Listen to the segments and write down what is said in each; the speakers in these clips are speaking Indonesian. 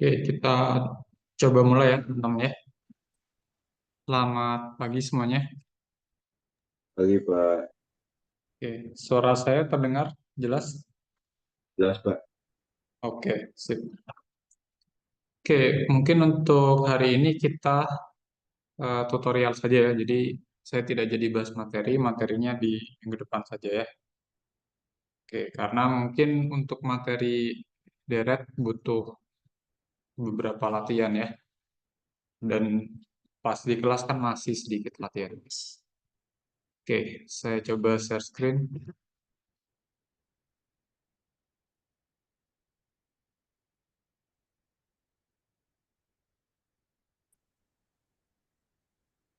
Oke, kita coba mulai ya, teman-teman ya. Selamat pagi semuanya. Pagi Pak, Oke, suara saya terdengar jelas? jelas Pak. Oke, sip. Oke, mungkin untuk hari ini kita tutorial saja ya. Jadi saya tidak jadi bahas materi, materinya di minggu depan saja ya. Oke, karena mungkin untuk materi deret butuh beberapa latihan ya. Dan pas di kelas kan masih sedikit latihan. Oke, saya coba share screen.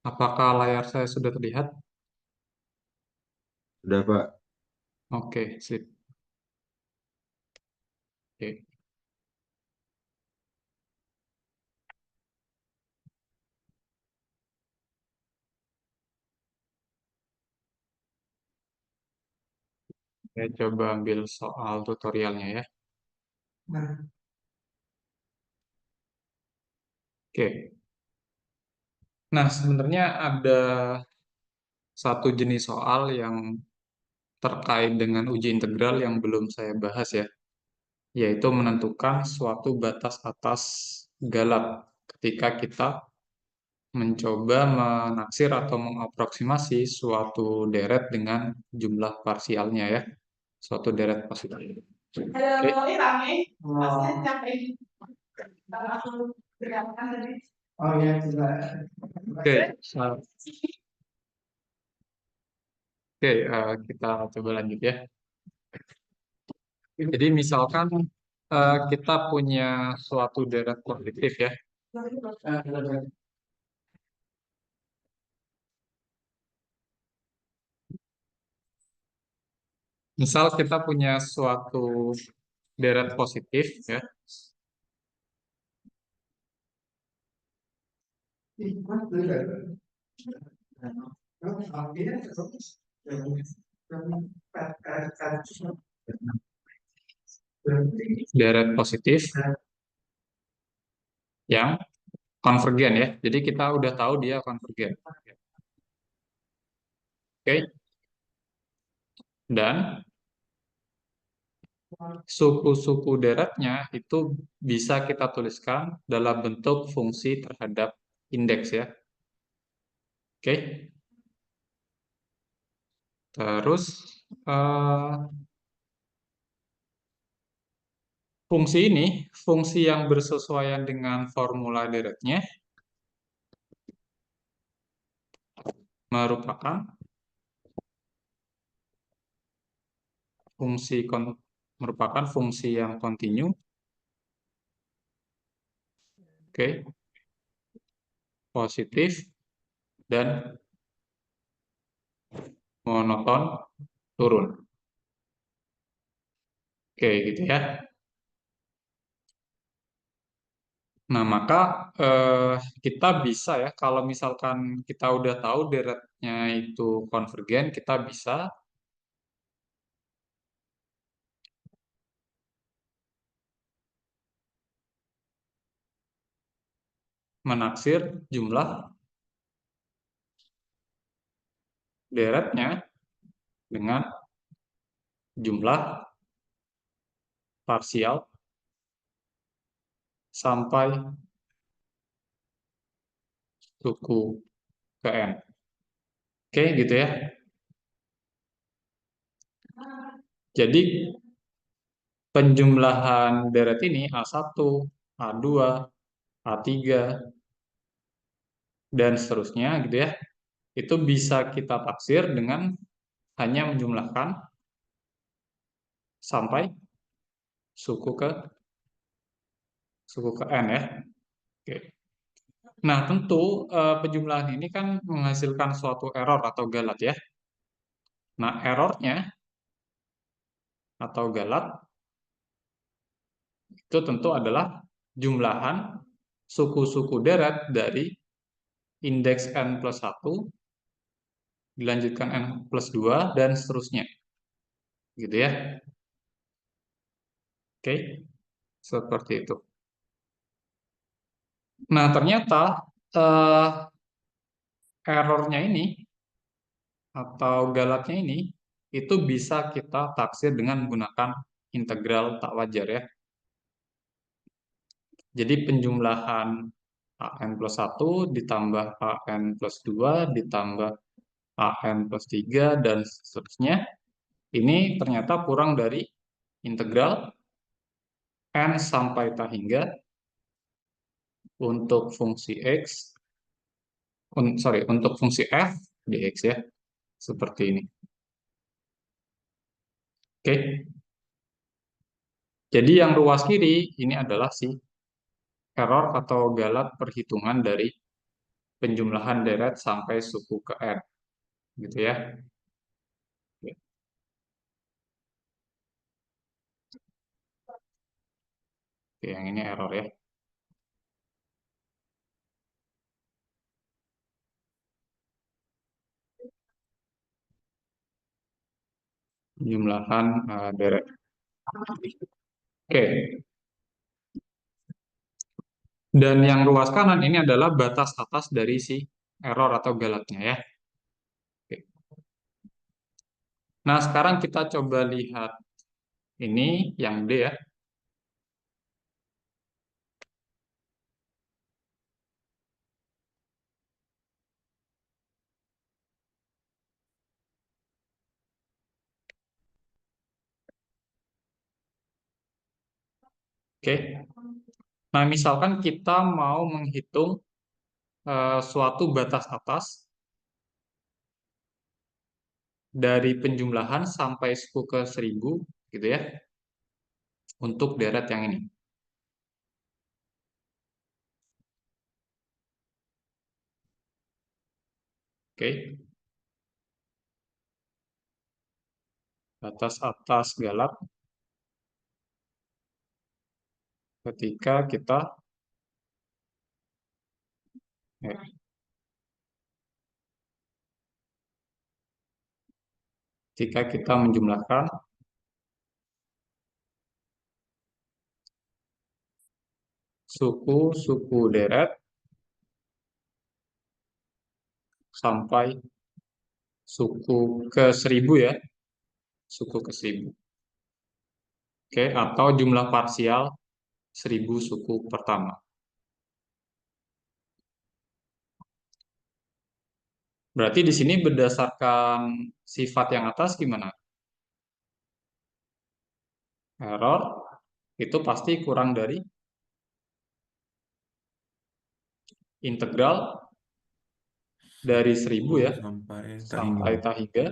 Apakah layar saya sudah terlihat? Sudah Pak. Oke, sip. Oke, saya coba ambil soal tutorialnya ya. Oke. Nah, sebenarnya ada satu jenis soal yang terkait dengan uji integral yang belum saya bahas ya, yaitu menentukan suatu batas atas galat ketika kita mencoba menaksir atau mengaproksimasi suatu deret dengan jumlah parsialnya ya, suatu deret parsial. Oke. Halo, ini rame. Masnya capek. Kalau aku berangkat tadi. Oh iya, coba. Oke, kita coba lanjut ya. Jadi misalkan kita punya suatu deret positif ya. Misal kita punya suatu deret positif ya. Deret positif yang konvergen ya. Jadi kita udah tahu dia konvergen. Oke. Dan suku-suku deretnya itu bisa kita tuliskan dalam bentuk fungsi terhadap indeks ya. Oke. Terus eh, fungsi ini, fungsi yang bersesuaian dengan formula deretnya merupakan merupakan fungsi yang kontinu, oke, positif dan monoton turun. Oke, gitu ya. Nah, maka kita bisa ya, kalau misalkan kita udah tahu deretnya itu konvergen, kita bisa menaksir jumlah deretnya dengan jumlah parsial sampai suku ke n. Oke, gitu ya. Jadi penjumlahan deret ini A1, A2, A3, dan seterusnya gitu ya. Itu bisa kita taksir dengan hanya menjumlahkan sampai suku ke n ya. Oke. Nah, tentu penjumlahan ini kan menghasilkan suatu error atau galat ya. Nah, errornya atau galat itu tentu adalah jumlahan suku-suku deret dari indeks n plus 1 dilanjutkan n plus 2 dan seterusnya. Gitu ya. Oke, seperti itu. Nah, ternyata eh, errornya ini atau galatnya ini itu bisa kita taksir dengan menggunakan integral tak wajar ya. Jadi penjumlahan AN plus 1 ditambah AN plus 2 ditambah AN plus 3 dan seterusnya. Ini ternyata kurang dari integral N sampai tak hingga untuk fungsi X, untuk fungsi F dx ya. Seperti ini. Oke. Jadi yang ruas kiri ini adalah si error atau galat perhitungan dari penjumlahan deret sampai suku ke R. Gitu ya. Oke, yang ini error ya. Penjumlahan deret. Oke. Dan yang ruas kanan ini adalah batas atas dari si error atau galatnya ya. Oke. Nah, sekarang kita coba lihat ini yang D ya. Oke. Nah, misalkan kita mau menghitung suatu batas atas dari penjumlahan sampai suku ke 1000 gitu ya untuk deret yang ini. Oke. Batas atas galat ketika kita eh, ketika kita menjumlahkan suku-suku deret sampai suku ke 1000 ya, suku ke 1000. Oke, atau jumlah parsial 1000 suku pertama. Berarti di sini berdasarkan sifat yang atas gimana? Error itu pasti kurang dari integral dari 1000 ya sampai tak hingga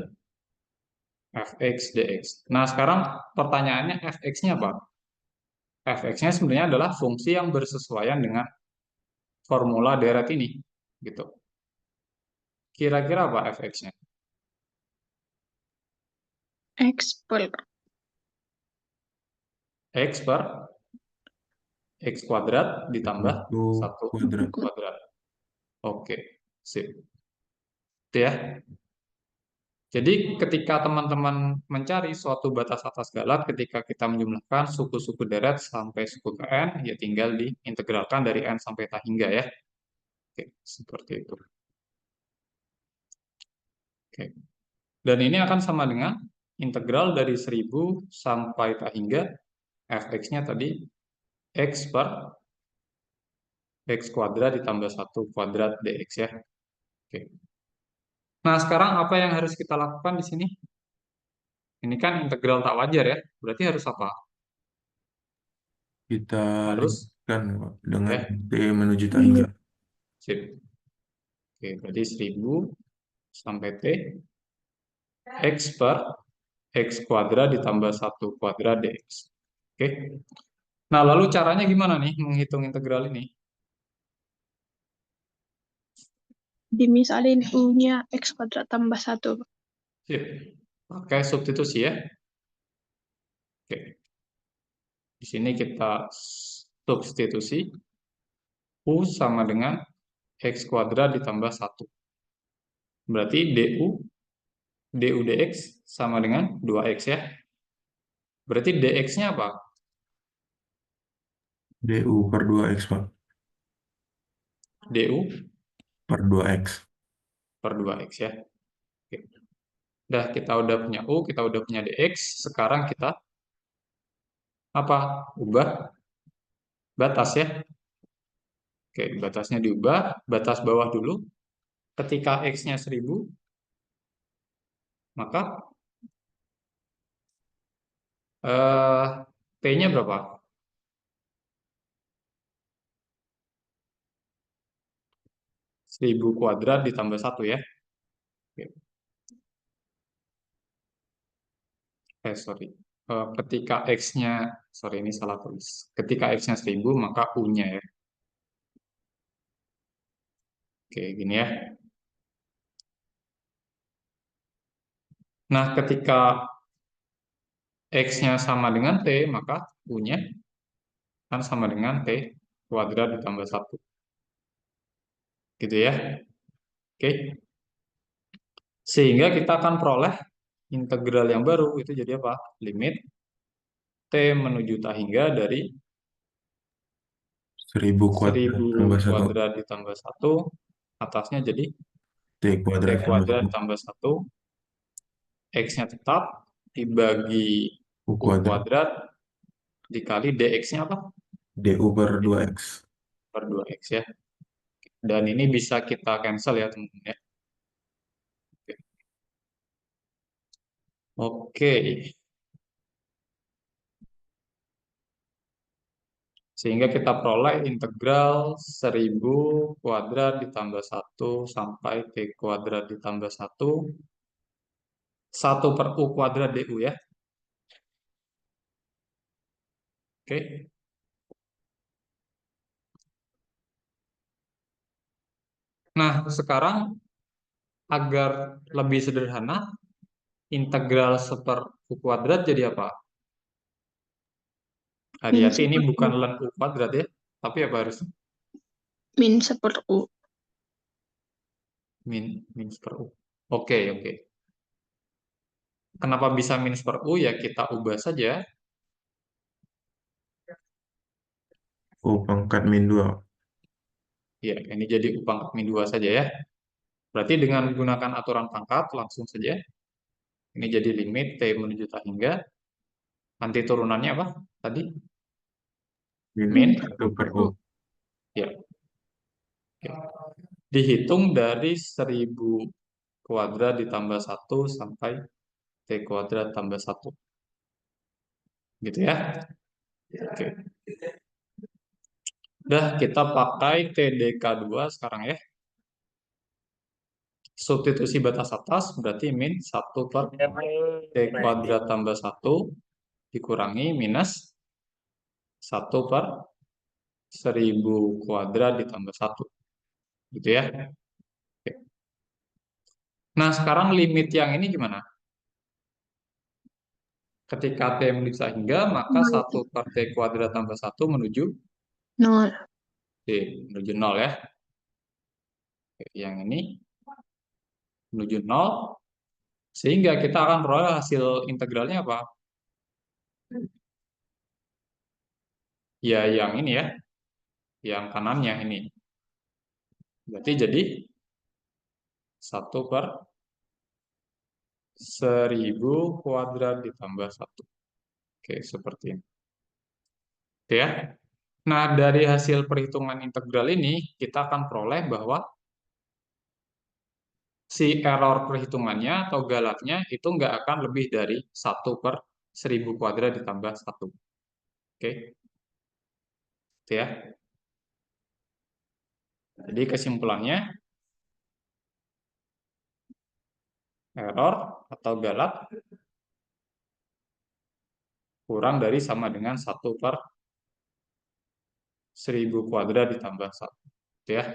fx dx. Nah, sekarang pertanyaannya fx-nya apa? Fx-nya sebenarnya adalah fungsi yang bersesuaian dengan formula deret ini, gitu. Kira-kira apa fx-nya? X per X per X kuadrat ditambah 1 kuadrat. Oke, sip. Itu ya. Jadi ketika teman-teman mencari suatu batas atas galat, ketika kita menjumlahkan suku-suku deret sampai suku ke N, ya tinggal diintegralkan dari N sampai tak hingga ya. Oke, seperti itu. Oke. Dan ini akan sama dengan integral dari 1000 sampai tak hingga fx-nya tadi x per x kuadrat ditambah 1 kuadrat dx ya. Oke. Nah, sekarang apa yang harus kita lakukan di sini? Ini kan integral tak wajar ya. Berarti harus apa? Kita Harus lihatkan dengan ya. T menuju tak hingga. Sip. Oke, berarti 1000 sampai T x per x kuadrat ditambah 1 kuadrat dx. Oke. Nah, lalu caranya gimana nih menghitung integral ini? dimisalin U-nya X kuadrat tambah 1. Sip. Pakai substitusi ya. Oke. Di sini kita substitusi U sama dengan X kuadrat ditambah 1. Berarti du dx sama dengan 2x ya. Berarti dx-nya apa? DU per 2X, Pak. DU per 2X. per 2X ya. Oke. Udah, kita udah punya U, kita udah punya DX. Sekarang kita apa? Ubah batas ya. Oke, batasnya diubah. Batas bawah dulu. Ketika X-nya 1000, maka eh, T-nya berapa? 1000 kuadrat ditambah 1 ya. Oke. Sorry. Ketika X-nya, sorry ini salah tulis. Ketika X-nya 1000, maka U-nya ya. Oke, gini ya. Nah, ketika X-nya sama dengan T, maka U-nya kan sama dengan T kuadrat ditambah 1. Gitu ya. Oke. Sehingga kita akan peroleh integral yang baru. Itu jadi apa? Limit T menuju tak hingga dari 1000 kuadrat 1000 tambah 1. kuadrat ditambah 1. Atasnya jadi T T kuadrat tambah kuadrat 1. ditambah 1. X-nya tetap dibagi U U kuadrat. kuadrat dikali DX-nya apa? DU per 2X. Per 2X ya. Dan ini bisa kita cancel ya teman-teman ya. Oke. Sehingga kita peroleh integral 1000 kuadrat ditambah 1 sampai T kuadrat ditambah 1. 1 per U kuadrat DU ya. Oke. Nah, sekarang agar lebih sederhana, integral 1 U kuadrat jadi apa? Min Hati-hati ini 1 bukan ln U kuadrat ya. Tapi apa harus? min 1 U. Min 1 U. Oke, oke. Kenapa bisa min 1 U? Ya kita ubah saja. U pangkat min 2. Ya, ini jadi U pangkat min 2 saja ya. Berarti dengan menggunakan aturan pangkat, langsung saja. Ini jadi limit T menuju tak hingga. Nanti turunannya apa? Tadi? Min Min. 1 per U. Ya. Oke. Dihitung dari 1000 kuadrat ditambah 1 sampai T kuadrat tambah 1. Gitu ya. Oke. Udah, kita pakai TDK2 sekarang ya. Substitusi batas atas berarti min 1 per T kuadrat tambah 1 dikurangi minus 1 per 1000 kuadrat ditambah 1. Gitu ya. Oke. Nah, sekarang limit yang ini gimana? Ketika T menuju tak hingga, maka 1 per T kuadrat tambah 1 menuju 0. T, menuju 0 ya. Oke, yang ini menuju 0. Sehingga kita akan peroleh hasil integralnya apa? Ya, yang ini ya. Yang kanannya ini. Berarti jadi 1 per 1000 kuadrat ditambah 1. Oke, seperti ini. Oke ya. Nah, dari hasil perhitungan integral ini, kita akan peroleh bahwa si error perhitungannya atau galatnya itu nggak akan lebih dari 1 per 1000 kuadrat ditambah 1. Oke. Itu ya. Jadi kesimpulannya, error atau galat kurang dari sama dengan 1 per 1000 kuadrat ditambah 1. Gitu ya.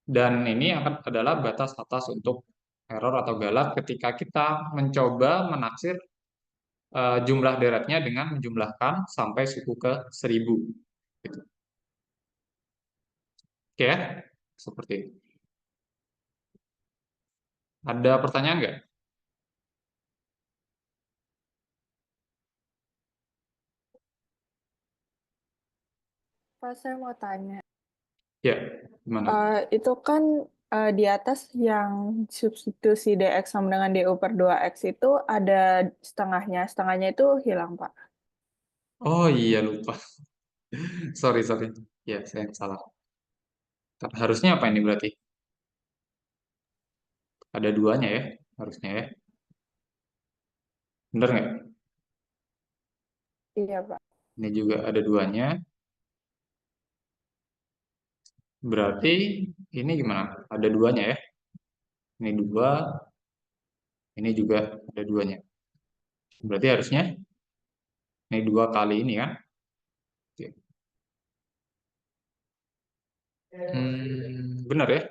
Dan ini adalah batas atas untuk error atau galat ketika kita mencoba menaksir jumlah deretnya dengan menjumlahkan sampai suku ke 1000. Gitu. Oke ya, seperti itu. Ada pertanyaan nggak? Pak, saya mau tanya. Ya, Gimana? Itu kan di atas yang substitusi dx sama dengan du per 2x itu ada setengahnya. Setengahnya itu hilang, Pak. Oh iya, lupa. Sorry, sorry. Ya, saya yang salah. Harusnya apa ini berarti? Ada duanya ya, harusnya ya. Bener nggak? Iya, Pak. Ini juga ada duanya. Berarti ini gimana? Ada duanya ya. Ini dua, ini juga ada duanya. Berarti harusnya ini dua kali ini kan? Oke. Benar ya.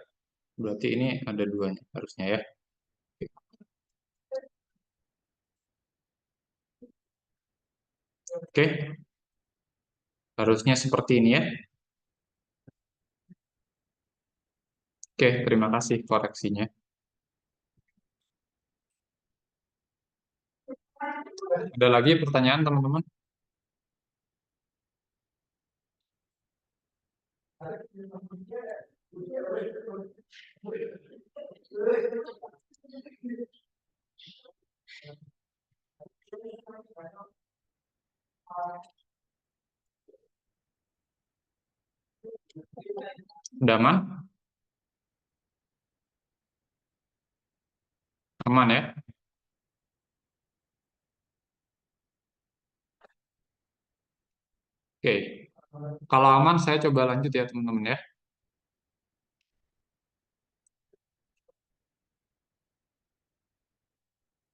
Berarti ini ada duanya harusnya ya. Oke, harusnya seperti ini ya. Oke, terima kasih koreksinya. Ada lagi pertanyaan teman-teman? Udah aman? Aman ya? Oke, kalau aman saya coba lanjut ya teman-teman ya.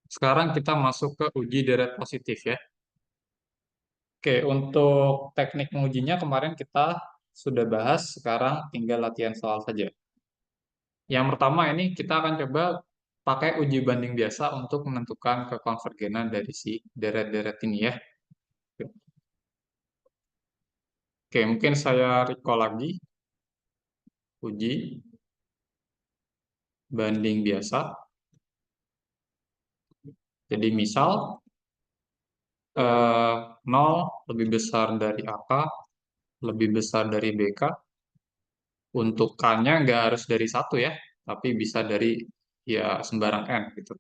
Sekarang kita masuk ke uji deret positif ya. Oke, untuk teknik mengujinya kemarin kita sudah bahas, sekarang tinggal latihan soal saja. Yang pertama ini kita akan coba pakai uji banding biasa untuk menentukan kekonvergenan dari si deret-deret ini ya. Oke, mungkin saya recall lagi uji banding biasa. Jadi misal 0 lebih besar dari AK, lebih besar dari BK. Untuk K-nya nggak harus dari satu ya, tapi bisa dari ya sembarang N gitu.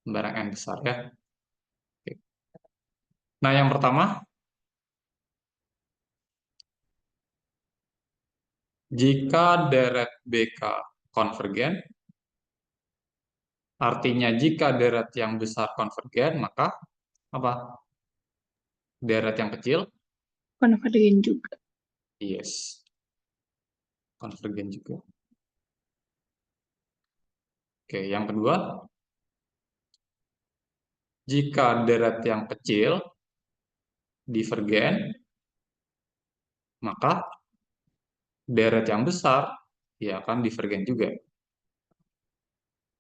Sembarang N besar ya. Oke. Nah, yang pertama, jika deret BK konvergen, artinya jika deret yang besar konvergen, maka apa? Deret yang kecil, Konvergen juga. yes, konvergen juga. Oke, yang kedua, jika deret yang kecil divergen, maka deret yang besar ya akan divergen juga.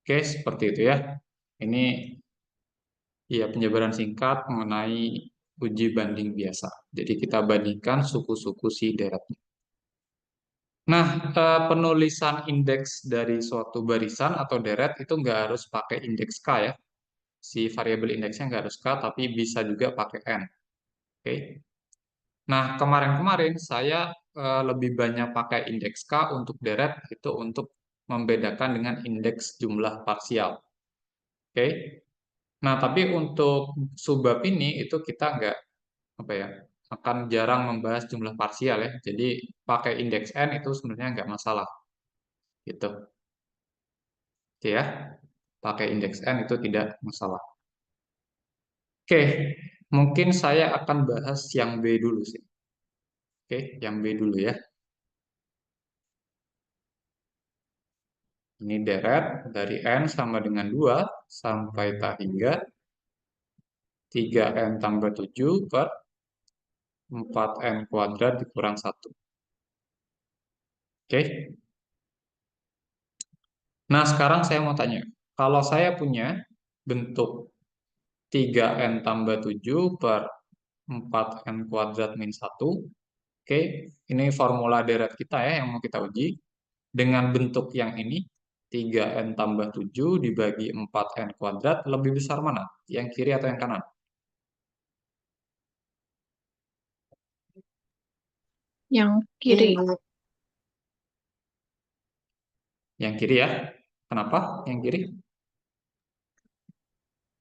Oke, seperti itu ya. Ini ya penjabaran singkat mengenai uji banding biasa. Jadi kita bandingkan suku-suku si deretnya. Nah, penulisan indeks dari suatu barisan atau deret itu nggak harus pakai indeks K ya. Si variabel indeksnya nggak harus K, tapi bisa juga pakai N. Oke. Nah, kemarin-kemarin saya lebih banyak pakai indeks K untuk deret, itu untuk membedakan dengan indeks jumlah parsial. Oke. Nah, tapi untuk subbab ini itu kita nggak apa ya, akan jarang membahas jumlah parsial ya. Jadi pakai indeks N itu sebenarnya nggak masalah gitu. Oke ya, pakai indeks N itu tidak masalah. Oke, mungkin saya akan bahas yang B dulu sih. Oke, yang B dulu ya. Ini deret dari N sama dengan 2 sampai tak hingga 3N tambah 7 per 4N kuadrat dikurang 1. Oke. Nah, sekarang saya mau tanya. Kalau saya punya bentuk 3N tambah 7 per 4N kuadrat min 1. Oke, ini formula deret kita ya yang mau kita uji. Dengan bentuk yang ini, 3N tambah 7 dibagi 4N kuadrat, lebih besar mana? Yang kiri atau yang kanan? Yang kiri. Yang kiri ya. Kenapa yang kiri?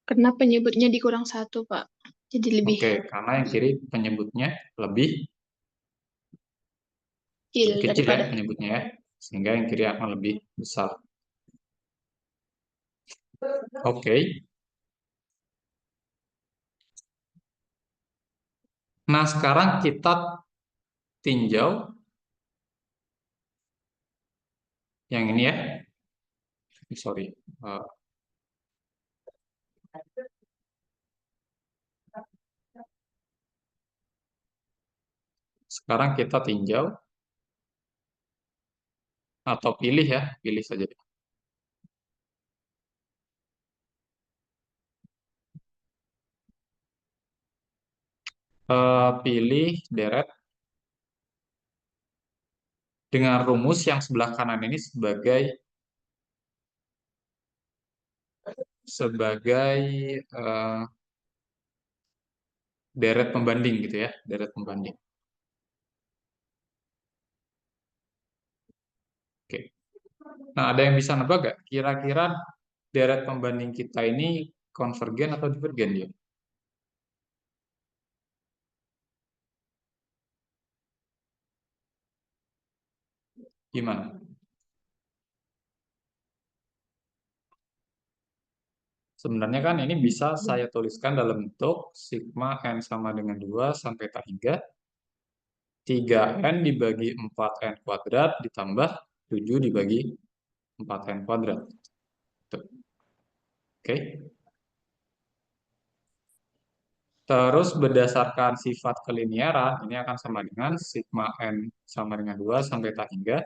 Karena penyebutnya dikurang satu, Pak. Jadi lebih Oke, karena yang kiri penyebutnya lebih kecil kecil ya daripada penyebutnya ya. Sehingga yang kiri akan lebih besar. Oke. Nah, sekarang kita tinjau yang ini ya. Sorry. Sekarang kita tinjau atau pilih ya, pilih saja. Pilih deret dengan rumus yang sebelah kanan ini sebagai eh, deret pembanding gitu ya, deret pembanding. Oke. Nah, ada yang bisa nebak gak? Kira-kira deret pembanding kita ini konvergen atau divergen dia? Gimana? Sebenarnya kan ini bisa saya tuliskan dalam bentuk sigma n sama dengan 2 sampai tak hingga 3n dibagi 4n kuadrat ditambah 7 dibagi 4n kuadrat. Tuh. Oke. Terus berdasarkan sifat keliniaran, ini akan sama dengan sigma n sama dengan 2 sampai tak hingga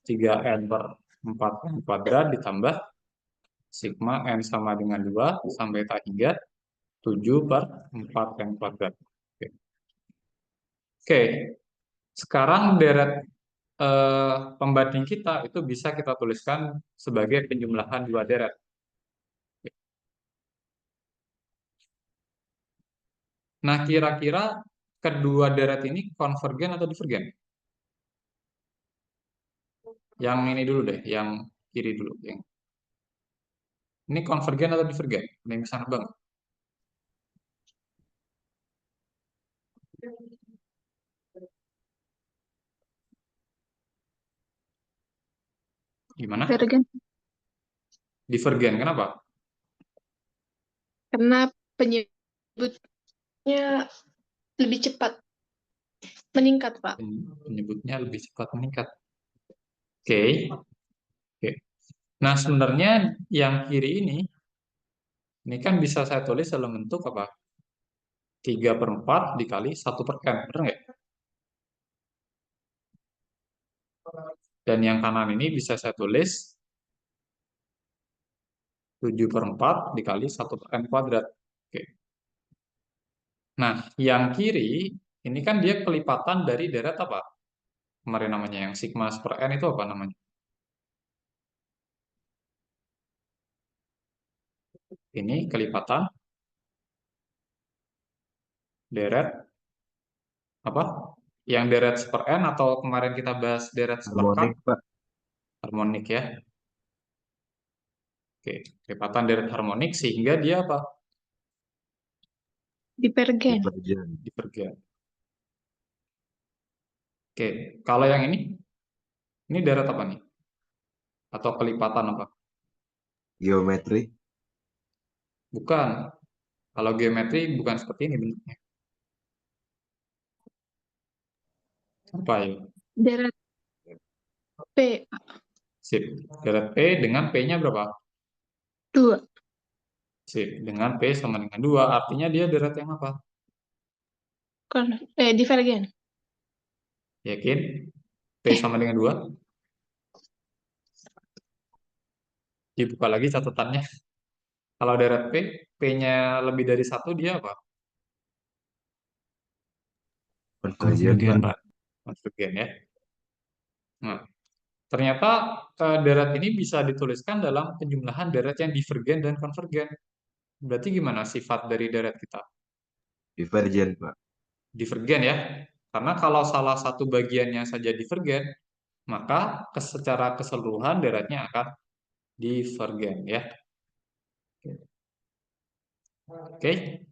3n per 4n kuadrat ditambah sigma n sama dengan 2 sampai tak hingga 7 per 4n kuadrat. Oke. Oke. Sekarang deret pembanding kita itu bisa kita tuliskan sebagai penjumlahan dua deret. Nah, kira-kira kedua deret ini konvergen atau divergen? Yang ini dulu deh, yang kiri dulu. Ini konvergen atau divergen? Ada yang bisa nebak? Gimana? divergen. Divergen, kenapa? Karena penyebutnya lebih cepat meningkat, Pak. Penyebutnya lebih cepat meningkat. Oke. Oke. Nah, sebenarnya yang kiri ini kan bisa saya tulis dalam bentuk apa? 3/4 dikali 1/n, benar nggak? Dan yang kanan ini bisa saya tulis 7/4 dikali 1/n kuadrat. Oke. Nah, yang kiri ini kan dia kelipatan dari deret apa? Kemarin namanya yang sigma per n itu apa namanya? Ini kelipatan deret apa? Yang deret per n atau kemarin kita bahas deret seperempat? Harmonik, Pak. Harmonik ya. Oke, kelipatan deret harmonik sehingga dia apa? Divergen. Divergen. Divergen. Oke, kalau yang ini deret apa nih? Atau kelipatan apa? Geometri. Bukan. Kalau geometri bukan seperti ini bentuknya. Apa ya? Deret P, Sip. Deret P dengan P-nya berapa? 2. Sip. Dengan P sama dengan 2. Artinya dia deret yang apa? Divergen. Yakin? P sama dengan 2? Dibuka lagi catatannya. Kalau deret P, P-nya lebih dari 1, dia apa? Konvergen, Pak. Konvergen ya. Nah, ternyata deret ini bisa dituliskan dalam penjumlahan deret yang divergen dan konvergen. Berarti gimana sifat dari deret kita? Divergen, Pak. Divergen ya. Karena kalau salah satu bagiannya saja divergen, maka secara keseluruhan deretnya akan divergen ya. Oke.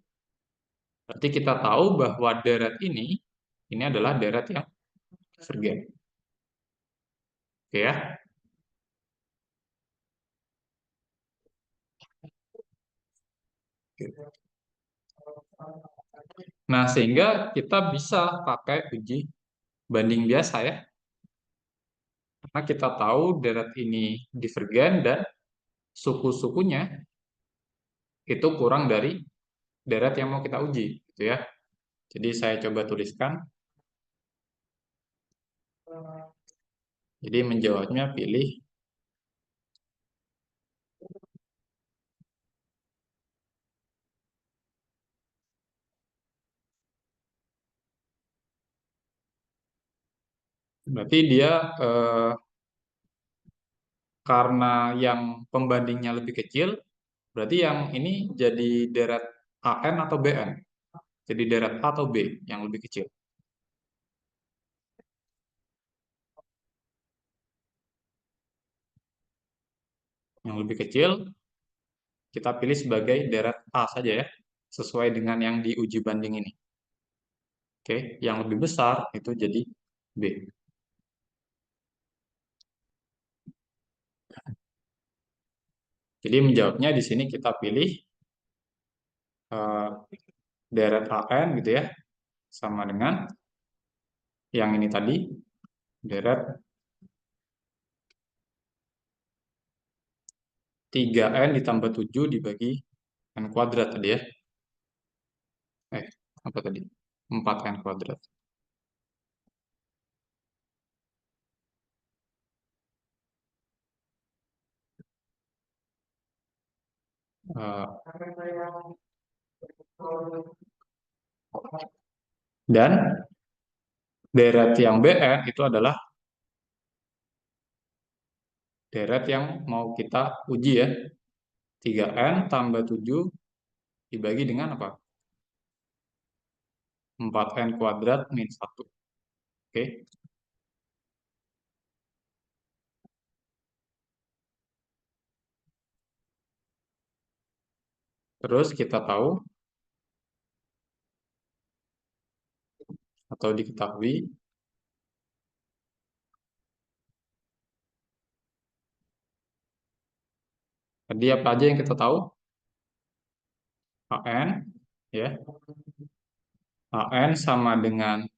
Berarti kita tahu bahwa deret ini adalah deret yang divergen. Oke ya. Nah, sehingga kita bisa pakai uji banding biasa ya. Karena kita tahu deret ini divergen dan suku-sukunya itu kurang dari deret yang mau kita uji, gitu ya. Jadi saya coba tuliskan. Jadi menjawabnya pilih berarti dia karena yang pembandingnya lebih kecil, berarti yang ini jadi deret AN atau BN? Jadi deret A atau B yang lebih kecil? Yang lebih kecil kita pilih sebagai deret A saja ya, sesuai dengan yang diuji banding ini. Oke, yang lebih besar itu jadi B. Jadi menjawabnya di sini kita pilih deret AN gitu ya, sama dengan yang ini tadi, deret 3N ditambah 7 dibagi N kuadrat tadi ya. Apa tadi? 4N kuadrat. Dan deret yang BN itu adalah deret yang mau kita uji ya. 3N tambah 7 dibagi dengan apa? 4N kuadrat min 1. Oke. Terus kita tahu atau diketahui tadi apa aja yang kita tahu? AN ya. AN sama dengan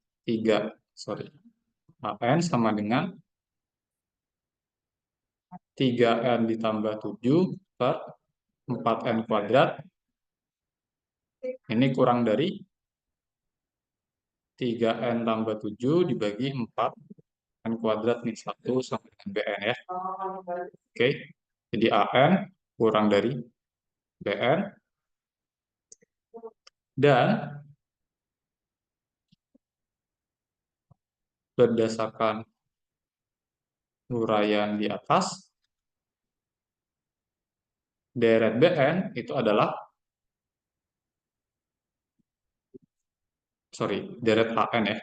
3N ditambah 7 per 4N kuadrat. Ini kurang dari 3N tambah 7 dibagi 4N kuadrat min 1 sama dengan BN ya. Oke, jadi AN kurang dari BN. Dan berdasarkan uraian di atas, deret BN itu adalah, deret AN ya.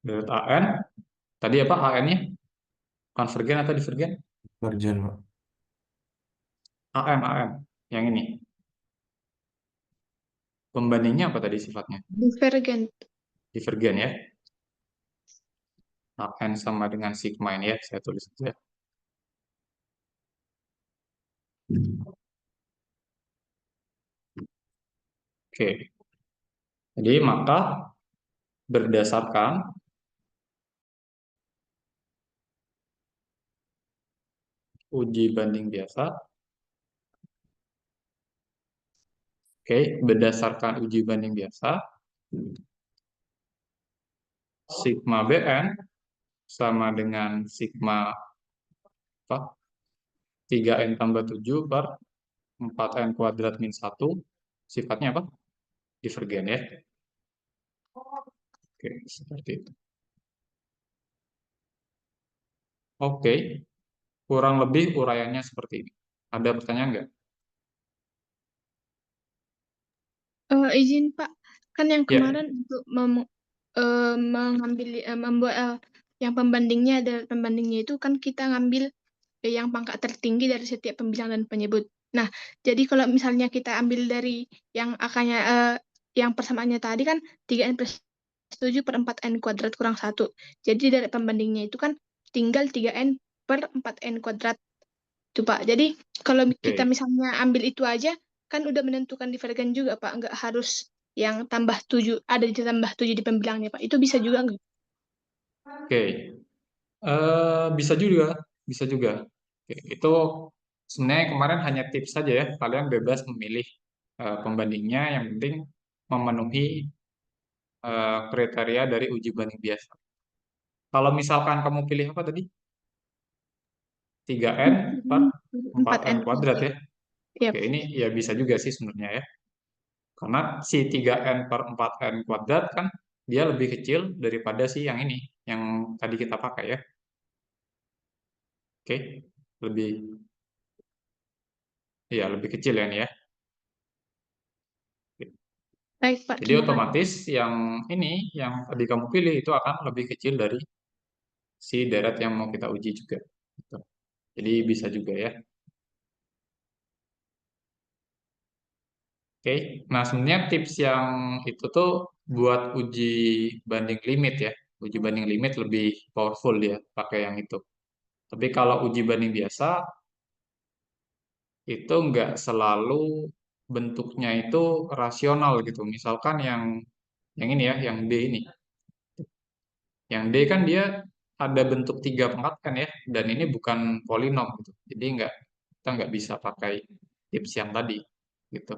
Deret AN, tadi apa AN-nya? Konvergen atau divergen? Divergen, Pak. AM, yang ini. Pembandingnya apa tadi sifatnya? Divergen. Divergen ya. AN sama dengan sigma ini ya, saya tulis saja. Oke. Jadi maka berdasarkan uji banding biasa, berdasarkan uji banding biasa, sigma BN sama dengan sigma 3N tambah 7 per 4N kuadrat min 1, sifatnya apa? Divergen ya. Oke, seperti itu. Oke, kurang lebih uraiannya seperti ini. Ada pertanyaan nggak? Izin Pak, kan yang Ya. kemarin untuk membuat yang pembandingnya itu kan kita ngambil yang pangkat tertinggi dari setiap pembilang dan penyebut. Nah, jadi kalau misalnya kita ambil dari yang angkanya yang persamaannya tadi kan 3n plus 7 per 4n kuadrat kurang 1. Jadi dari pembandingnya itu kan tinggal 3n per 4n kuadrat. Itu Pak. Jadi kalau kita Oke. misalnya ambil itu aja kan udah menentukan divergen juga Pak. Nggak harus yang tambah 7, ada ditambah 7 di pembilangnya Pak. Itu bisa juga nggak? Oke. Bisa juga, bisa juga. Oke, itu sebenarnya kemarin hanya tips saja ya. Kalian bebas memilih pembandingnya, yang penting memenuhi kriteria dari uji banding biasa. Kalau misalkan kamu pilih apa tadi? 3n per 4n 4n kuadrat kuadrat. ya. Yap. Oke, ini ya bisa juga sih sebenarnya ya. Karena si 3n per 4n kuadrat kan dia lebih kecil daripada si yang ini, yang tadi kita pakai ya. Oke, lebih ya lebih kecil ya ini ya. Baik Pak, Jadi terima kasih. otomatis yang ini, yang tadi kamu pilih itu akan lebih kecil dari si deret yang mau kita uji juga. Gitu. Jadi bisa juga ya. Oke, nah sebenarnya tips yang itu tuh buat uji banding limit ya. Uji banding limit lebih powerful dia pakai yang itu. Tapi kalau uji banding biasa itu nggak selalu bentuknya itu rasional gitu. Misalkan yang ini ya, yang D ini. Yang D kan dia ada bentuk tiga pangkat kan ya, dan ini bukan polinom gitu. Jadi kita nggak bisa pakai tips yang tadi gitu.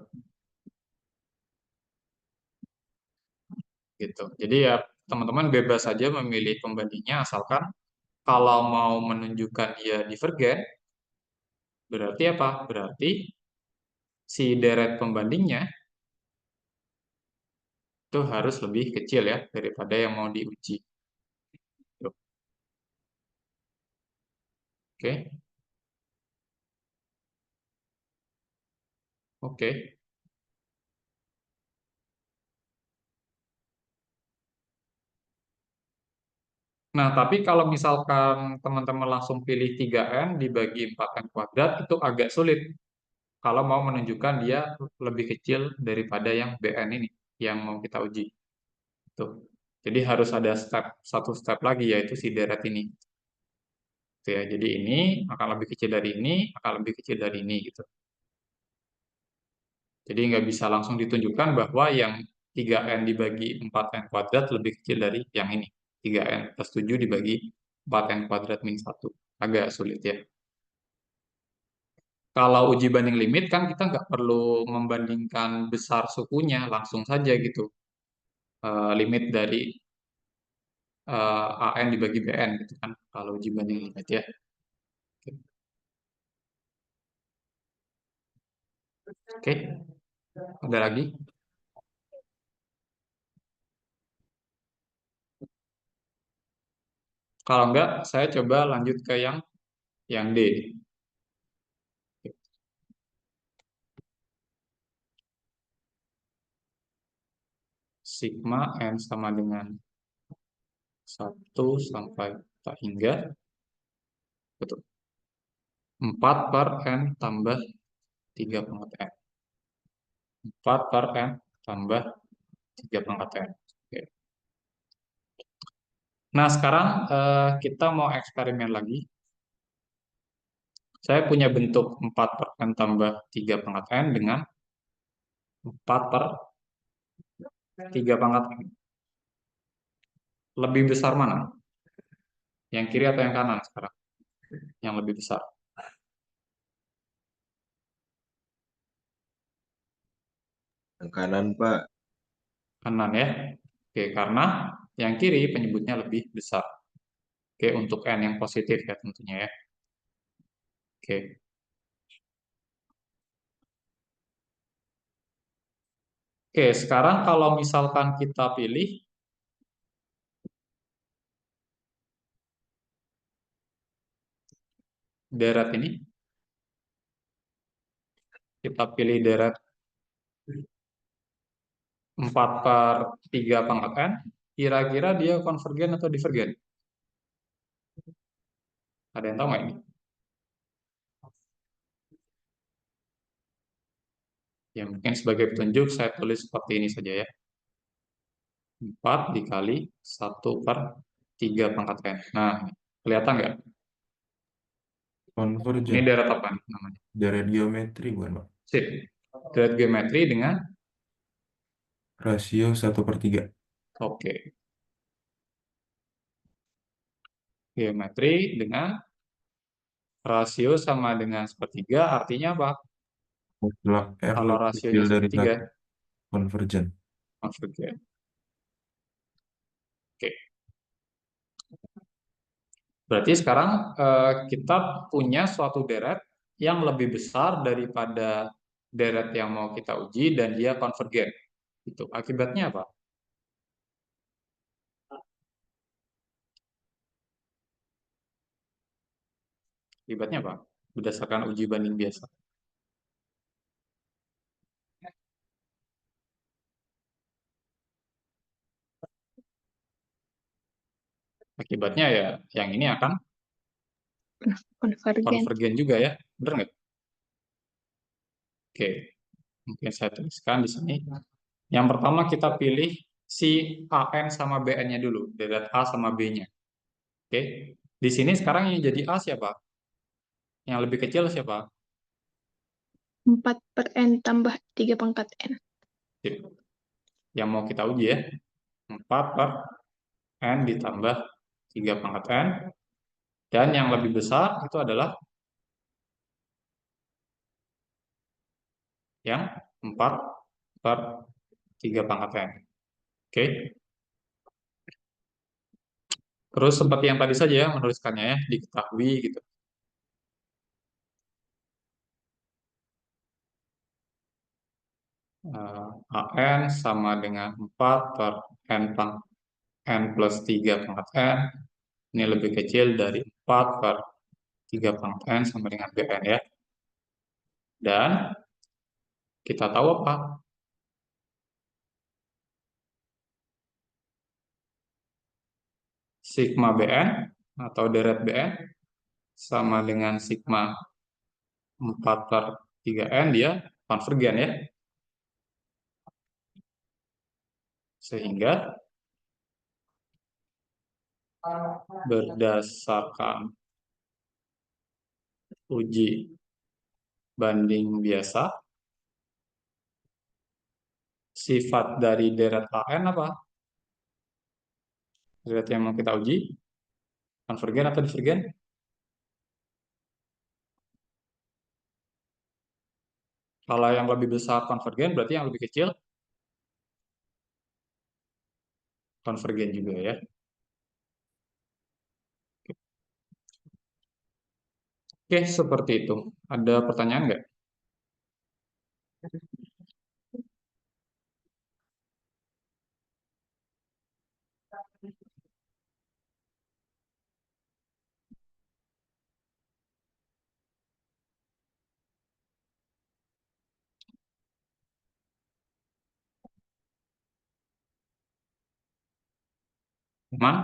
Gitu. Jadi ya teman-teman bebas saja memilih pembandingnya asalkan kalau mau menunjukkan dia divergen, berarti apa? Berarti si deret pembandingnya itu harus lebih kecil ya daripada yang mau diuji. Tuh. Oke, oke. Nah, tapi kalau misalkan teman-teman langsung pilih 3n dibagi 4n kuadrat, itu agak sulit kalau mau menunjukkan dia lebih kecil daripada yang bn ini, yang mau kita uji. Tuh. Jadi harus ada satu step lagi, yaitu si deret ini. Gitu ya. Jadi ini akan lebih kecil dari ini, akan lebih kecil dari ini gitu. Jadi nggak bisa langsung ditunjukkan bahwa yang 3n dibagi 4n kuadrat lebih kecil dari yang ini. 3n plus 7 dibagi 4n kuadrat min 1. Agak sulit ya. Kalau uji banding limit kan kita nggak perlu membandingkan besar sukunya, langsung saja gitu. Limit dari AN dibagi BN gitu kan, kalau uji banding limit ya. Oke, ada lagi? Kalau enggak, saya coba lanjut ke yang D. Sigma N sama dengan 1 sampai tak hingga betul 4 per N tambah 3 pangkat N. 4 per N tambah 3 pangkat N. Oke. Nah, sekarang kita mau eksperimen lagi. Saya punya bentuk 4 per N tambah 3 pangkat N dengan 4 per 3 pangkat N. Lebih besar mana? Yang kiri atau yang kanan sekarang? Yang lebih besar. Yang kanan, Pak. Kanan ya. Oke, karena yang kiri penyebutnya lebih besar. Oke, untuk N yang positif ya tentunya ya. Oke. Oke, sekarang kalau misalkan kita pilih deret ini, kita pilih deret 4 per 3 pangkat N, kira-kira dia konvergen atau divergen? Ada yang tahu nggak ini? Ya, mungkin sebagai petunjuk saya tulis seperti ini saja ya. 4 dikali 1/3 pangkat N. Nah, kelihatan nggak? Ini Konvergen. deret apa nih namanya? Deret geometri bukan, Pak? Sip. Deret geometri dengan, Rasio 1/3. oke. Geometri dengan rasio sama dengan sepertiga, artinya apa? Mutlak R Kalau lebih rasionya kecil dari sepertiga, 1. Konvergen. konvergen. Oke. Berarti sekarang kita punya suatu deret yang lebih besar daripada deret yang mau kita uji dan dia konvergen. Itu akibatnya apa? Akibatnya apa? Berdasarkan uji banding biasa. Akibatnya ya yang ini akan Konvergen. konvergen juga ya. Benar nggak? Oke, mungkin saya tuliskan di sini. Yang pertama kita pilih si AN sama BN-nya dulu, deret A sama B-nya. Oke, di sini sekarang yang jadi A siapa? Yang lebih kecil siapa? 4/N tambah 3/N. Sip. Yang mau kita uji ya, 4/N ditambah 3/N. Dan yang lebih besar itu adalah yang 4/3/N. Oke. Terus seperti yang tadi saja ya, menuliskannya ya, diketahui gitu. AN sama dengan 4 per N plus 3/N. Ini lebih kecil dari 4/3/N sama dengan BN ya. Dan kita tahu apa? Sigma BN atau deret BN sama dengan sigma 4/3N, dia konvergen ya. Sehingga berdasarkan uji banding biasa, sifat dari deret AN apa? Deret yang mau kita uji, konvergen atau divergen? Kalau yang lebih besar konvergen, berarti yang lebih kecil konvergen juga ya. Oke, seperti itu. Ada pertanyaan nggak? Aman?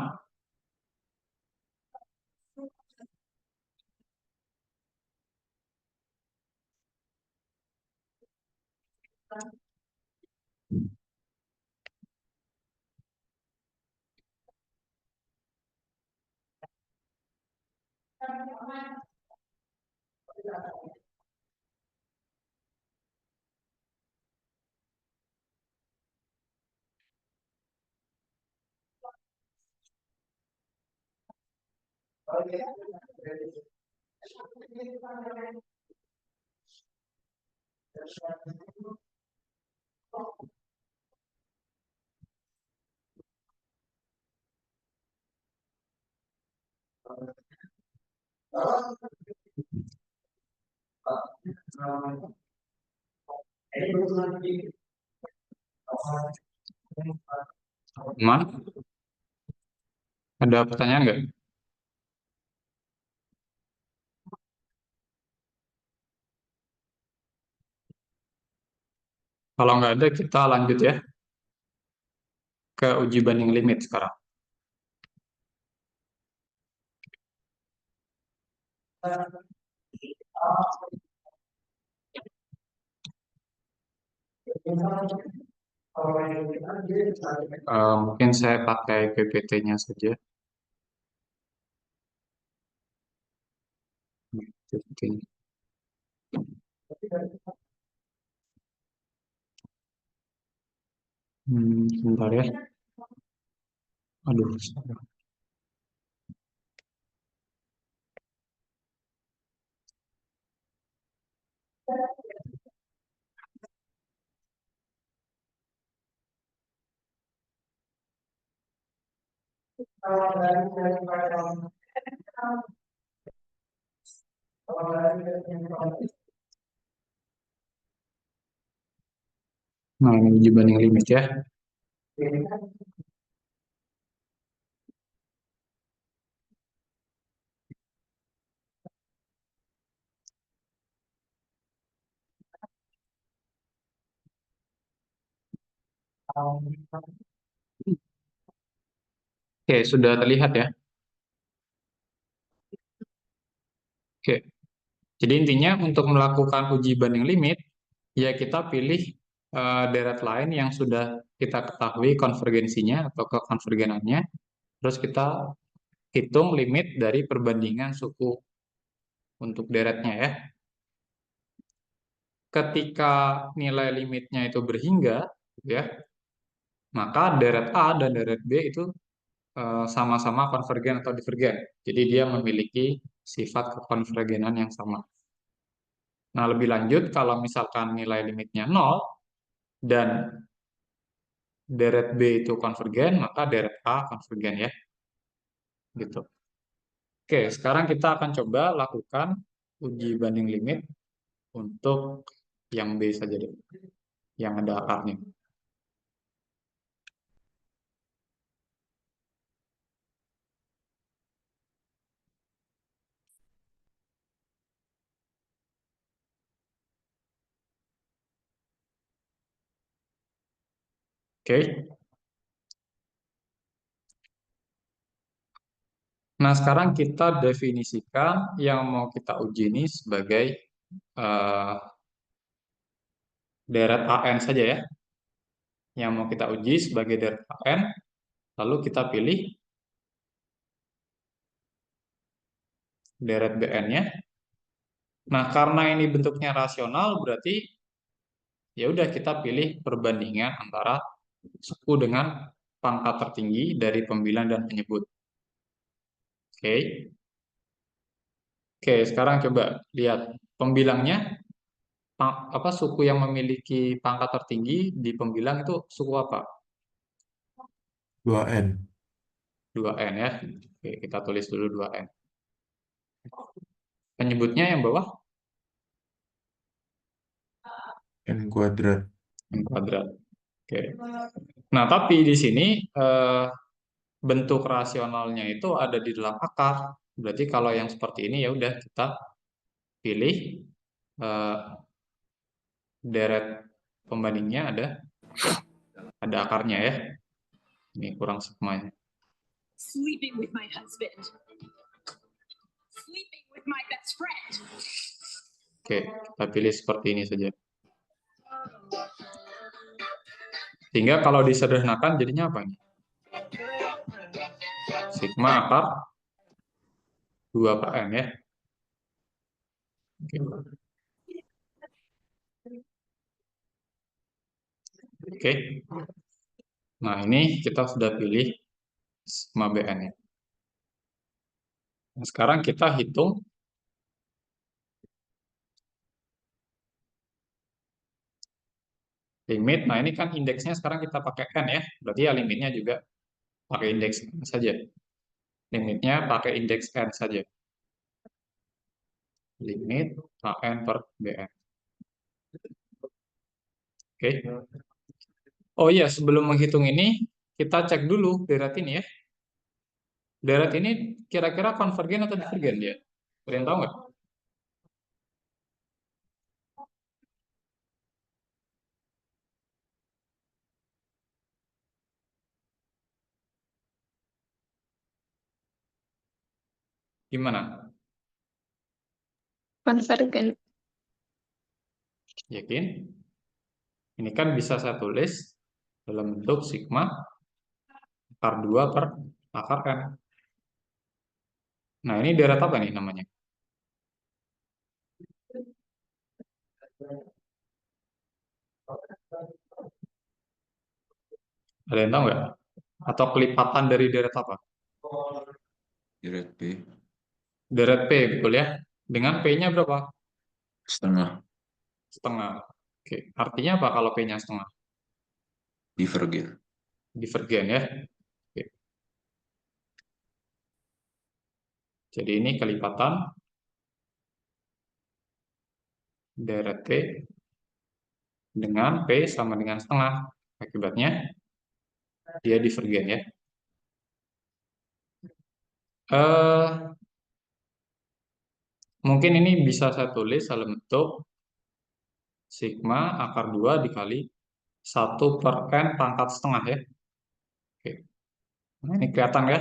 Aman? Ada pertanyaan nggak? Kalau nggak ada, kita lanjut ya. ke uji banding limit sekarang. Mungkin saya pakai PPT-nya saja. PPT-nya. Sebentar ya. Aduh, salah. Nah, ini uji banding limit ya. Oke, sudah terlihat ya. Oke, jadi intinya untuk melakukan uji banding limit, ya kita pilih deret lain yang sudah kita ketahui konvergensinya atau kekonvergenannya, terus kita hitung limit dari perbandingan suku untuk deretnya ya. Ketika nilai limitnya itu berhingga, ya, maka deret A dan deret B itu sama-sama konvergen atau divergen. Jadi dia memiliki sifat kekonvergenan yang sama. Nah, lebih lanjut, kalau misalkan nilai limitnya 0 dan deret B itu konvergen, maka deret A konvergen ya. Gitu. Oke, sekarang kita akan coba lakukan uji banding limit untuk yang B saja deh, yang ada akarnya. Oke. Nah, sekarang kita definisikan yang mau kita uji ini sebagai eh, deret AN saja ya. Yang mau kita uji sebagai deret AN, lalu kita pilih deret BN-nya. Nah, karena ini bentuknya rasional, berarti ya udah kita pilih perbandingan antara suku dengan pangkat tertinggi dari pembilang dan penyebut. Oke. Oke, sekarang coba lihat pembilangnya apa suku yang memiliki pangkat tertinggi di pembilang itu suku apa? 2N. 2N ya. Oke, kita tulis dulu 2N. Penyebutnya yang bawah N kuadrat. N kuadrat. Oke. Nah, tapi di sini bentuk rasionalnya itu ada di dalam akar. Berarti kalau yang seperti ini ya udah kita pilih eh, deret pembandingnya ada akarnya ya. Ini kurang sigmanya. Sleeping with my husband. Sleeping with my best friend. Oke, kita pilih seperti ini saja. Sehingga kalau disederhanakan jadinya apa nih? Sigma akar 2 KN ya. Oke. Oke. Nah, ini kita sudah pilih sigma BN ya. Nah, sekarang kita hitung limit. Nah, ini kan indeksnya sekarang kita pakai N ya. Berarti ya limitnya juga pakai indeks N saja. Limitnya pakai indeks N saja. Limit AN per BN. Oke. Oh iya, sebelum menghitung ini, kita cek dulu deret ini ya. Deret ini kira-kira konvergen atau divergen dia? Kalian tahu nggak? Gimana? Konvergen. Yakin? Ini kan bisa saya tulis dalam bentuk sigma akar 2 per akar N. Nah, ini deret apa nih namanya? Ada yang tahu nggak? Atau kelipatan dari deret apa? Deret P. Deret P, betul ya? Dengan P-nya berapa? Setengah. Setengah. Oke, artinya apa kalau P-nya setengah? Divergen. Divergen ya. Oke. Jadi ini kelipatan deret P dengan P sama dengan setengah. Akibatnya dia divergen ya. Eh, mungkin ini bisa saya tulis dalam bentuk sigma akar 2 dikali 1 per N pangkat setengah ya. Oke. Nah, ini kelihatan ya.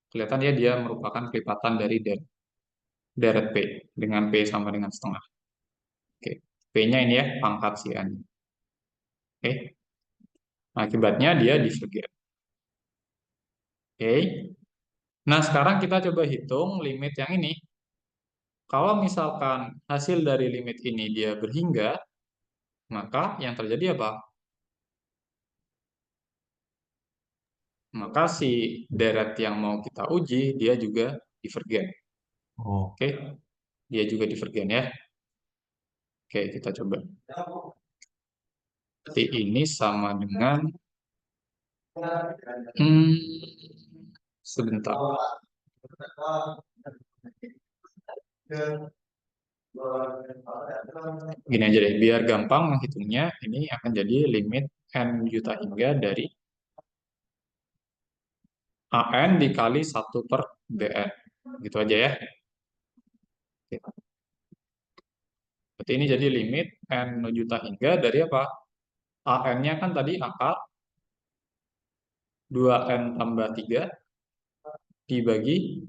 Kelihatan ya dia merupakan kelipatan dari deret P dengan P sama dengan setengah. Oke. P-nya ini ya pangkat si N. Oke. Nah, akibatnya dia divergen. Oke. Nah, sekarang kita coba hitung limit yang ini. Kalau misalkan hasil dari limit ini dia berhingga, maka yang terjadi apa? Maka si deret yang mau kita uji, dia juga divergen. Oh. Oke, dia juga divergen ya. Oke, kita coba. Berarti ini sama dengan... sebentar. Gini aja deh, biar gampang menghitungnya, ini akan jadi limit N juta hingga dari AN dikali 1 per BN. Gitu aja ya. Berarti ini jadi limit N juta hingga dari apa? AN-nya kan tadi akar 2N tambah 3 dibagi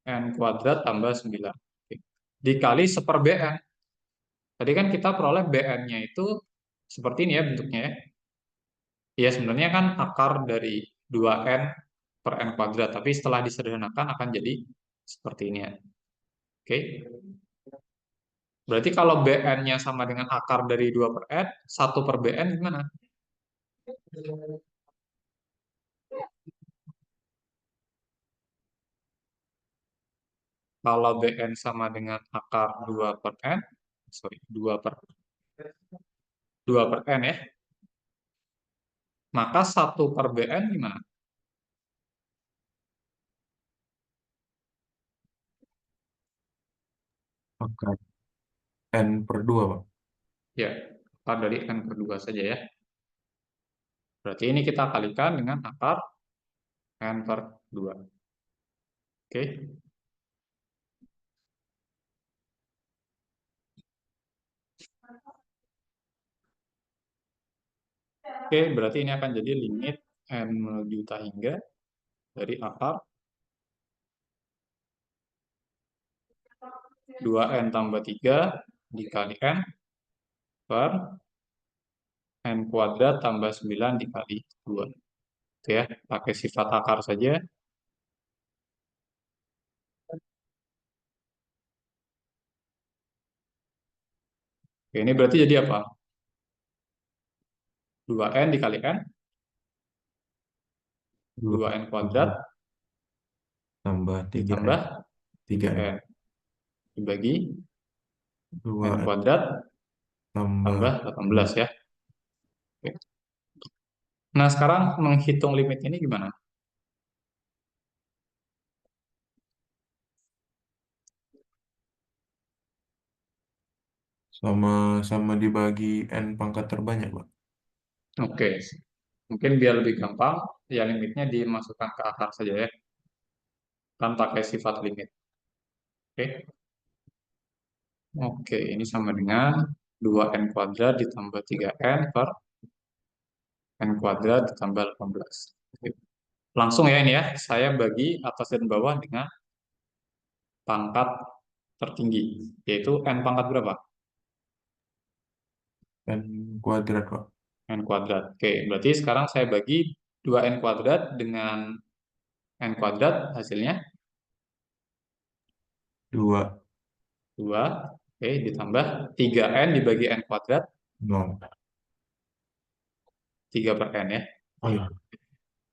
N kuadrat tambah 9. Dikali 1 per BN. Tadi kan kita peroleh BN-nya itu seperti ini ya bentuknya ya. Ya sebenarnya kan akar dari 2N per N kuadrat. Tapi setelah disederhanakan akan jadi seperti ini ya. Oke. Berarti kalau BN-nya sama dengan akar dari 2 per N, 1 per BN gimana? Kalau BN sama dengan akar 2 per N, sorry, 2 per N ya, maka 1 per BN gimana? Akar N per 2, Pak. Ya, akar dari N per 2 saja ya. Berarti ini kita kalikan dengan akar N per 2. Oke. Oke, berarti ini akan jadi limit N juta hingga dari akar 2N tambah 3 dikali N per N kuadrat tambah 9 dikali 2. Itu ya, pakai sifat akar saja. Oke, ini berarti jadi apa? 2N dikali N, 2N kuadrat tambah 3N. ditambah 3N. N dibagi N 2N kuadrat tambah tambah 18 ya. Oke. Nah, sekarang menghitung limit ini gimana? sama dibagi N pangkat terbanyak, Pak. Oke, mungkin biar lebih gampang, ya limitnya dimasukkan ke akar saja ya. Kan pakai sifat limit. Oke. Oke, ini sama dengan 2N kuadrat ditambah 3N per N kuadrat ditambah 18. Oke. Langsung ya ini ya, saya bagi atas dan bawah dengan pangkat tertinggi, yaitu n pangkat berapa? N kuadrat, Pak. N kuadrat. Oke, berarti sekarang saya bagi 2n kuadrat dengan n kuadrat, hasilnya 2. 2. Oke, ditambah 3n dibagi n kuadrat, 0. 3 per n ya, Oh iya.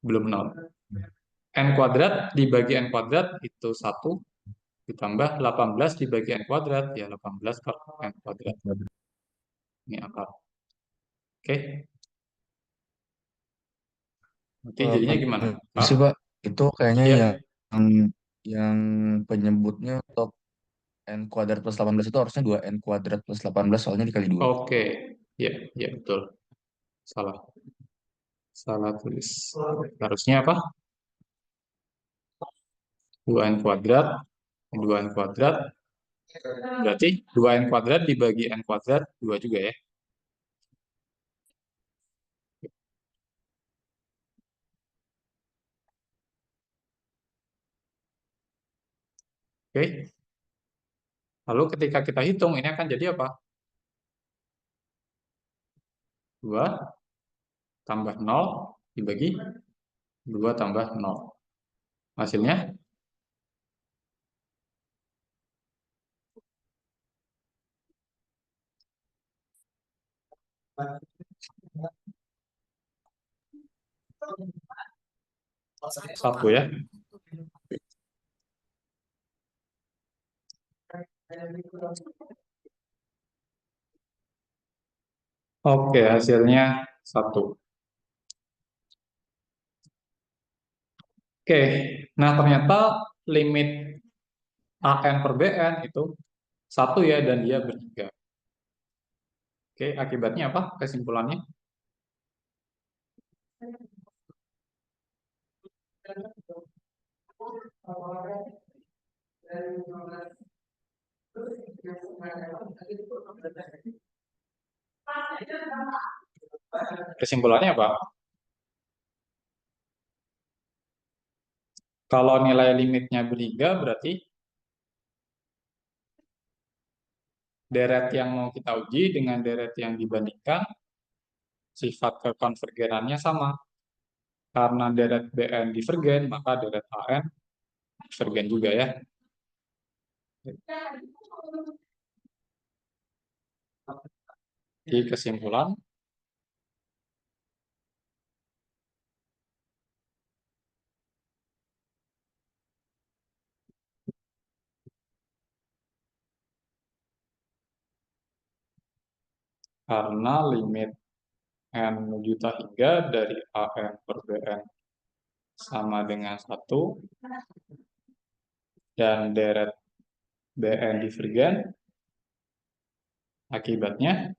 belum 0. N kuadrat dibagi n kuadrat itu 1, ditambah 18 dibagi n kuadrat, ya 18 per n kuadrat. Ini akar. Oke, nanti jadinya gimana? Sih Pak, itu kayaknya Ya, yang penyebutnya untuk n kuadrat plus 18 itu harusnya 2n kuadrat plus 18 soalnya dikali 2. oke. Ya, ya betul. Salah. Salah tulis. Harusnya apa? 2n kuadrat. 2n kuadrat. Berarti 2n kuadrat dibagi n kuadrat 2 juga ya. Oke. Lalu ketika kita hitung, ini akan jadi apa? 2 tambah 0 dibagi 2 tambah 0. Hasilnya? Satu ya. Oke, hasilnya 1. Oke, nah ternyata limit AN per BN itu 1 ya, dan dia bertiga. Oke, akibatnya apa? Kesimpulannya? Kesimpulannya apa? Kalau nilai limitnya bertiga, berarti deret yang mau kita uji dengan deret yang dibandingkan, sifat kekonvergenannya sama. Karena deret BN divergen, maka deret AN divergen juga ya. Di kesimpulan, karena limit N menuju hingga dari AN per BN sama dengan 1, dan deret BN divergen, akibatnya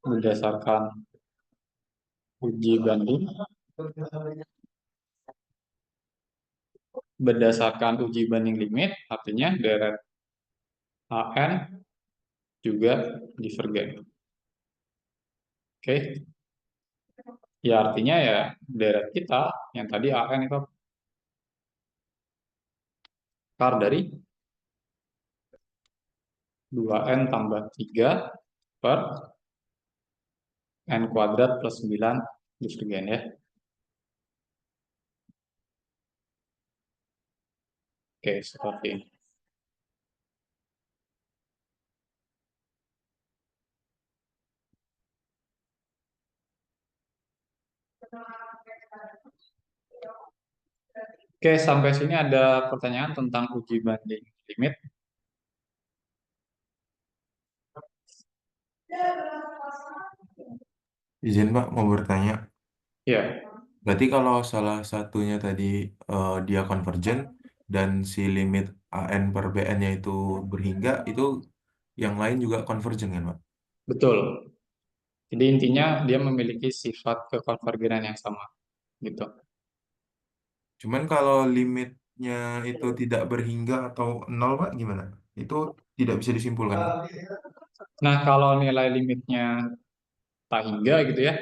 berdasarkan uji banding, limit, artinya deret AN juga divergen. Oke. Ya artinya ya deret kita yang tadi AN itu akar dari 2N tambah 3 per N kuadrat plus 9 divergen ya. Oke, seperti ini. Oke, sampai sini ada pertanyaan tentang uji banding limit. Izin Pak, mau bertanya. Ya, Berarti kalau salah satunya tadi dia konvergen dan si limit AN per BN-nya itu berhingga, itu yang lain juga konvergen kan Pak? betul. Jadi intinya dia memiliki sifat kekonvergenan yang sama, gitu. Cuman kalau limitnya itu tidak berhingga atau nol Pak, gimana? Itu tidak bisa disimpulkan Pak? Nah, kalau nilai limitnya tak hingga gitu ya,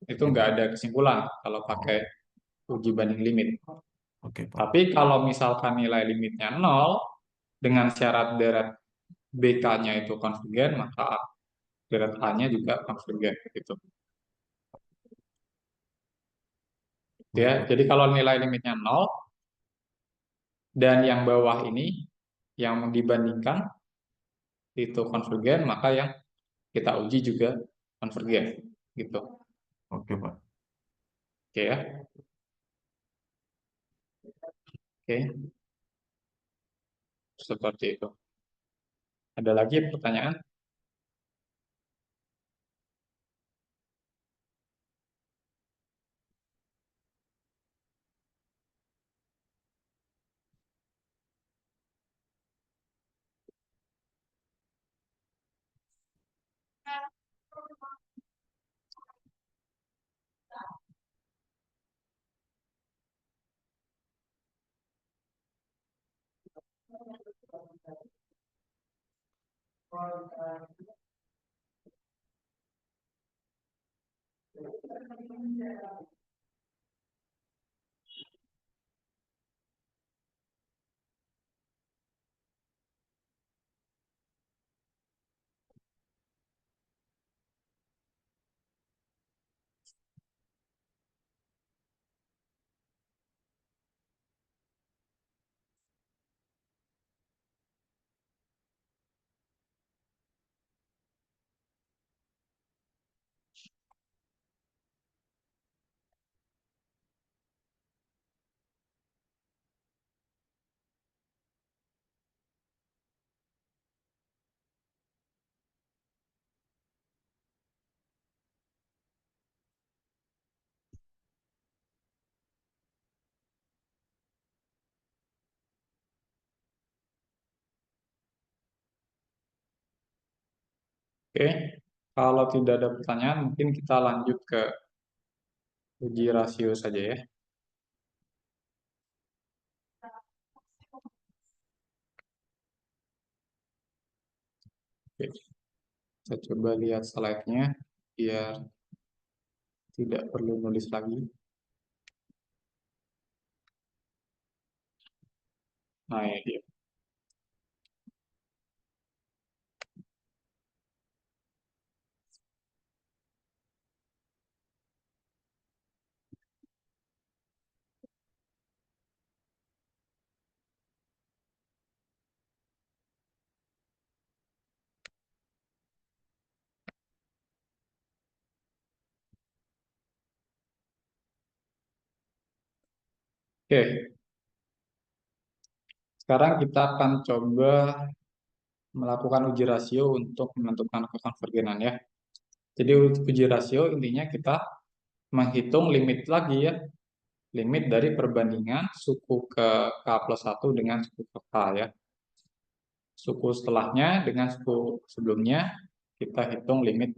itu nggak ada kesimpulan kalau pakai uji banding limit. Oke, Pak. Tapi kalau misalkan nilai limitnya 0 dengan syarat deret BK-nya itu konvergen, maka deret A-nya juga konvergen gitu. Baik, Ya, Pak. jadi kalau nilai limitnya 0 dan yang bawah ini yang dibandingkan itu konvergen, maka yang kita uji juga konvergen gitu. Oke, Pak. Oke ya. Oke, seperti itu. Ada lagi pertanyaan? Oke, kalau tidak ada pertanyaan, mungkin kita lanjut ke uji rasio saja ya. Oke, kita coba lihat slide-nya biar tidak perlu nulis lagi. Nah, ini dia. Oke, sekarang kita akan coba melakukan uji rasio untuk menentukan kekonvergenan ya. Jadi uji rasio intinya kita menghitung limit lagi ya, limit dari perbandingan suku ke K plus 1 dengan suku ke K ya. Suku setelahnya dengan suku sebelumnya, kita hitung limit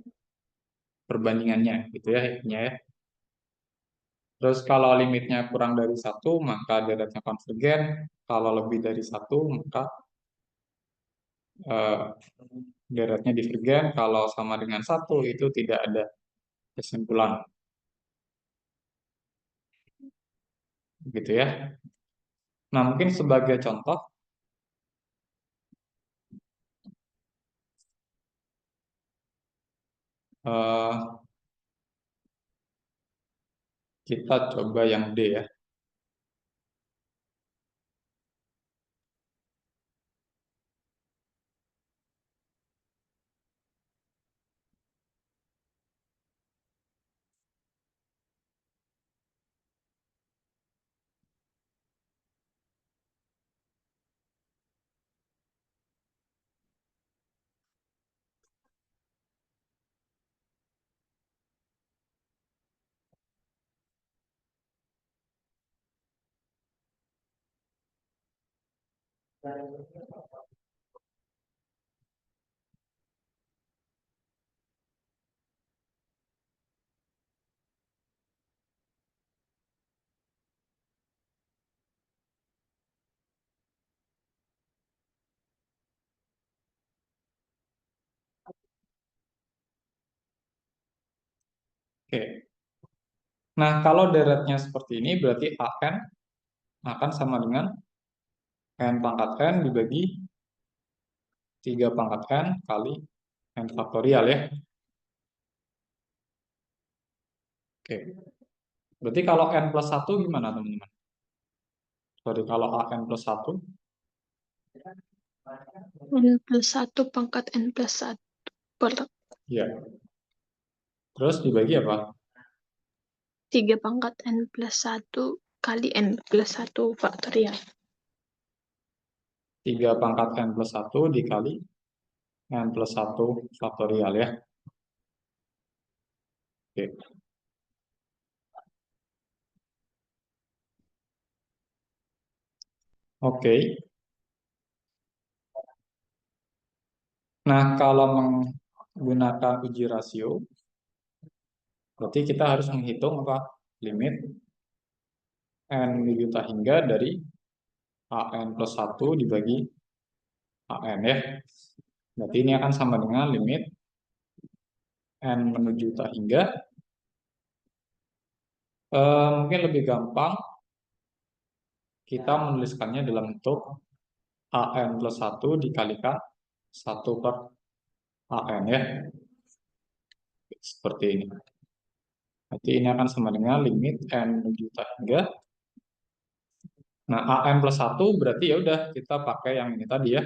perbandingannya gitu ya intinya ya. Terus kalau limitnya kurang dari 1, maka deretnya konvergen. Kalau lebih dari 1, maka eh, deretnya divergen. Kalau sama dengan 1, itu tidak ada kesimpulan. Gitu ya. Nah, mungkin sebagai contoh, eh, kita coba yang D ya. Oke. Nah, kalau deretnya seperti ini, berarti AN akan sama dengan N pangkat N dibagi 3 pangkat N kali N faktorial ya. Oke. Berarti kalau N plus 1 gimana teman-teman? Sorry, kalau AN plus 1, N plus 1 pangkat N plus 1 per ya. Terus dibagi apa? 3 pangkat N plus 1 kali N plus 1 faktorial. 3 pangkat N plus 1 dikali N plus 1 faktorial ya. Oke. Oke. Nah, kalau menggunakan uji rasio, berarti kita harus menghitung apa? Limit N juta hingga dari AN plus 1 dibagi AN ya. Berarti ini akan sama dengan limit N menuju tak hingga. Mungkin lebih gampang kita menuliskannya dalam bentuk AN plus 1 dikalikan 1 per AN ya. Seperti ini. Nanti ini akan sama dengan limit N menuju tak hingga. Nah, AN plus 1 berarti ya udah kita pakai yang ini tadi ya.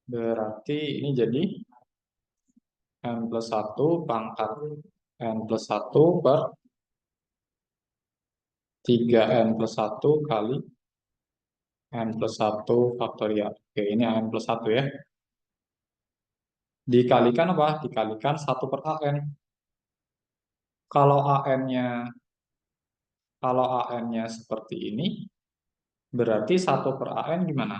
Berarti ini jadi N plus 1 pangkat N plus 1 per 3N plus 1 kali N plus 1 faktorial. Oke, ini N plus 1 ya. Dikalikan apa? Dikalikan 1 per AN. Kalau AN-nya kalau AN-nya seperti ini, berarti 1 per AN gimana?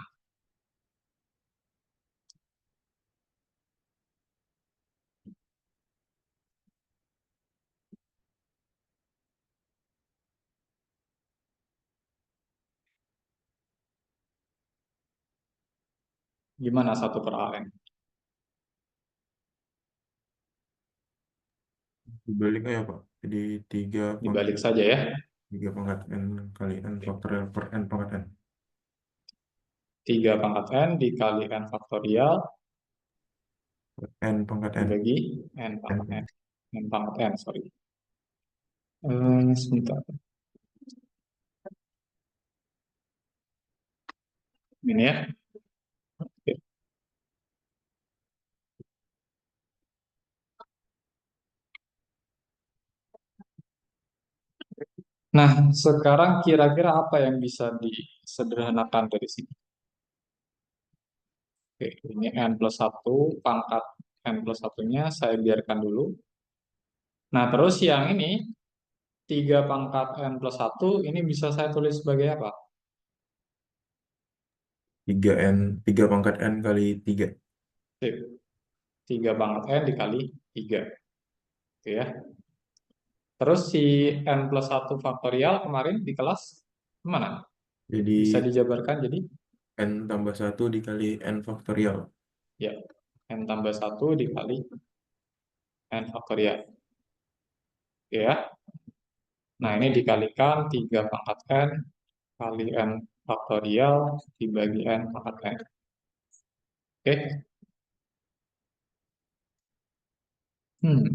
Gimana 1 per AN? Dibalik aja Pak. Jadi 3 Dibalik saja ya. pangkat N kali N faktorial per N pangkat N. 3 pangkat N dikali N faktorial N pangkat N. dibagi N pangkat N. N pangkat N, sorry. Sebentar. Ini ya. Oke. Nah, sekarang kira-kira apa yang bisa disederhanakan dari sini? Oke, ini N plus 1, pangkat N plus 1-nya saya biarkan dulu. Nah, terus yang ini, 3 pangkat N plus 1, ini bisa saya tulis sebagai apa? 3 pangkat N kali 3. Sip. 3 pangkat N dikali 3. Oke ya. Terus si N plus 1 faktorial kemarin di kelas, mana? Jadi Bisa dijabarkan jadi? N tambah 1 dikali N faktorial. Ya, N tambah 1 dikali N faktorial. Oke ya. Nah, ini dikalikan 3 pangkat N kali N faktorial dibagi N pangkat N. Oke. Hmm.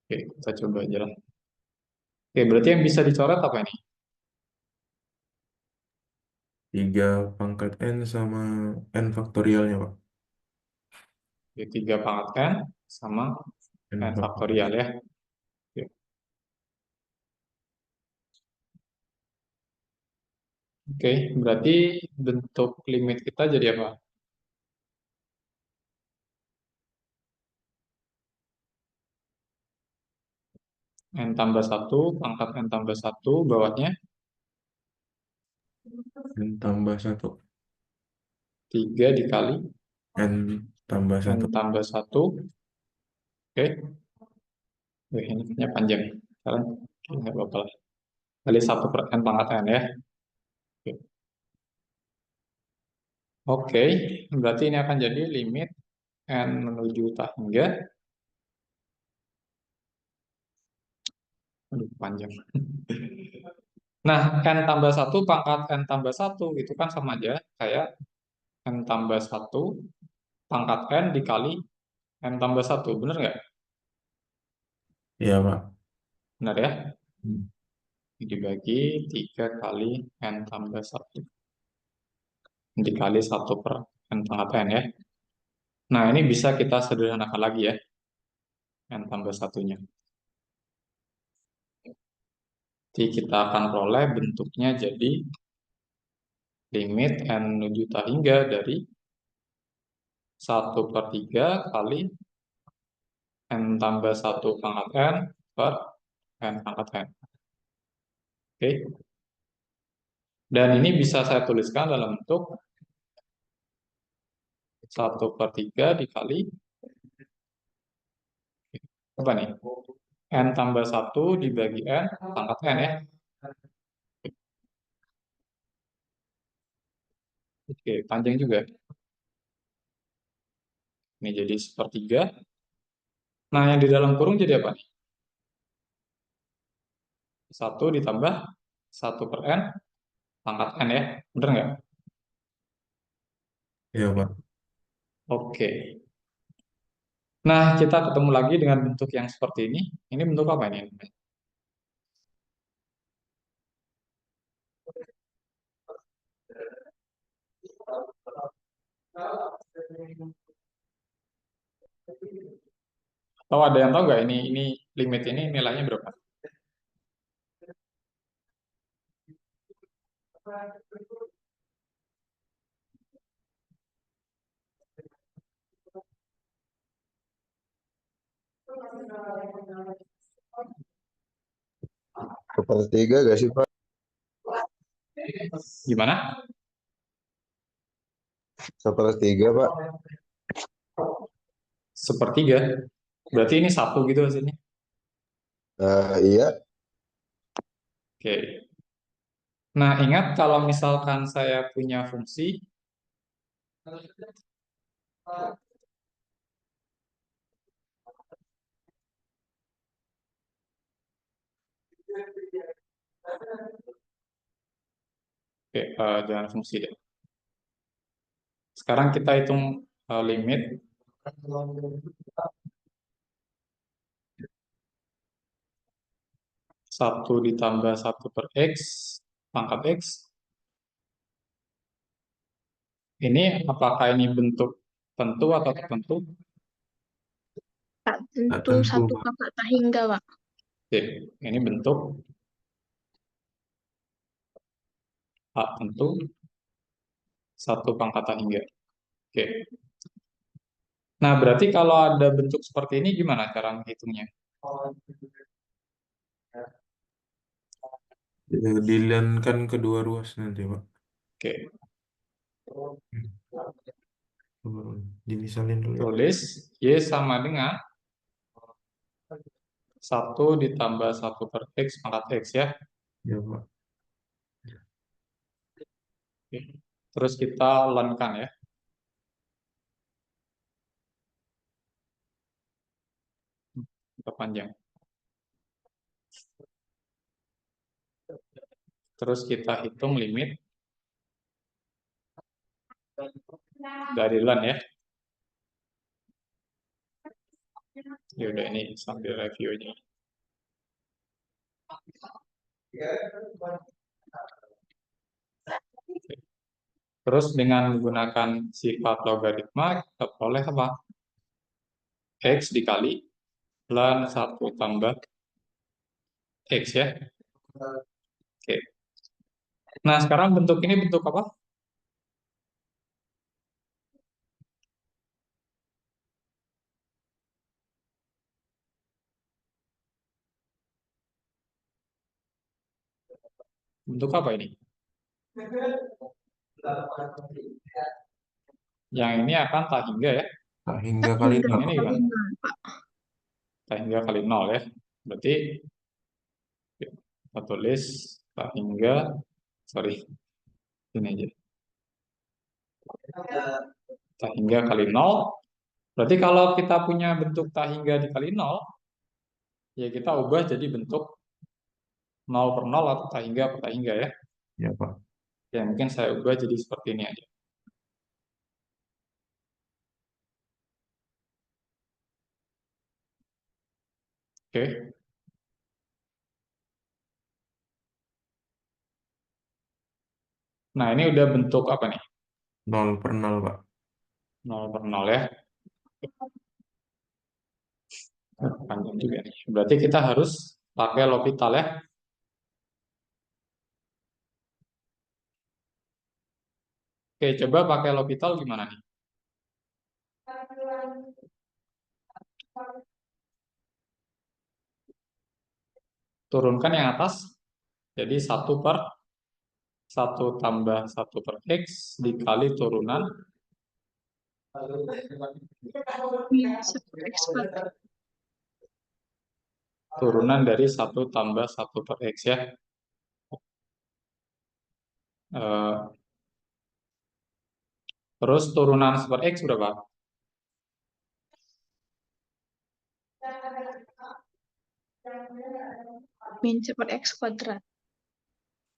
Oke, kita coba aja lah. Oke, berarti yang bisa dicoret apa ini? 3 pangkat N sama N faktorialnya Pak. Oke, 3 pangkat N sama N N faktorial. faktorial ya. Oke. Oke, berarti bentuk limit kita jadi apa? N tambah 1, pangkat N tambah 1, bawahnya N tambah 1. 3 dikali N tambah 1. N tambah 1. Oke. Wih, ini kayaknya panjang. Sekarang oke, nggak apa-apa lah. Kali 1 per N pangkat N ya. Oke, berarti ini akan jadi limit n menuju tak hingga, aduh panjang. Nah, n tambah 1 pangkat n tambah 1 itu kan sama aja kayak n tambah 1 pangkat n dikali n tambah 1, bener nggak? Iya, Pak. Benar ya? Hmm. Dibagi 3 kali n tambah 1 dikali 1 per n pangkat n ya. Nah, ini bisa kita sederhanakan lagi ya, n tambah 1-nya. Jadi kita akan peroleh bentuknya jadi limit n menuju tak hingga dari 1/3 kali n tambah 1 pangkat n per n pangkat n. Oke. Dan ini bisa saya tuliskan dalam bentuk 1/3 dikali apa nih? N tambah 1 dibagi n pangkat n ya. Oke, panjang juga. Ini jadi 1/3. Nah, yang di dalam kurung jadi apa nih? 1 ditambah 1 per n pangkat n ya. Bener nggak? Iya, Pak. Oke. Nah, kita ketemu lagi dengan bentuk yang seperti ini. Ini bentuk apa ini? Tahu ada yang tahu nggak ini limit ini nilainya berapa? Sepertiga gak sih Pak? Gimana? Sepertiga Pak. 1/3. Berarti ini 1 gitu hasilnya. Iya. Oke. Nah, ingat kalau misalkan saya punya fungsi oke, jangan fungsi deh. Sekarang kita hitung limit 1 ditambah 1 per x pangkat x. Ini apakah ini bentuk tentu atau tertentu? Tak Tak tentu tentu, satu Pak. pangkat tak hingga, Pak. Oke, ini bentuk tak tentu 1 pangkat tak hingga. Oke. Nah, berarti kalau ada bentuk seperti ini gimana cara menghitungnya? Dilankan kedua ruas nanti, Pak. Oke, Dimisalin dulu ya. tulis y sama dengan 1 ditambah 1 per x pangkat x ya. Ya, Pak. Oke. Terus kita lenkan ya. Kita panjang. Terus kita hitung limit dari len ya. Ya udah ini sambil review aja. Terus dengan menggunakan sifat logaritma kita peroleh apa? X dikali len 1 tambah X ya. Oke. Nah, sekarang bentuk ini bentuk apa? Bentuk apa ini? Yang ini akan tak hingga ya. Tak hingga kali Hingga nol. Ini kali gimana? nol, Pak. Tak hingga kali 0 ya. Berarti kita tulis tak hingga, sorry, ini aja. Tak hingga kali 0. Berarti kalau kita punya bentuk tak hingga dikali 0, ya kita ubah jadi bentuk 0 per 0 atau tak hingga per tak hingga ya. Ya, Pak. Ya, mungkin saya ubah jadi seperti ini aja. Oke. Nah, ini udah bentuk apa nih? 0 per 0, Pak. 0 per 0 ya. Panjang juga nih. Berarti kita harus pakai L'Hopital ya. Oke, coba pakai L'Hopital gimana nih? Turunkan yang atas. Jadi 1 per 1 tambah 1 per X dikali turunan Min 1 X kuadrat. turunan dari 1 tambah 1 per X ya. Terus turunan 1 per X berapa? Min 1 X kuadrat.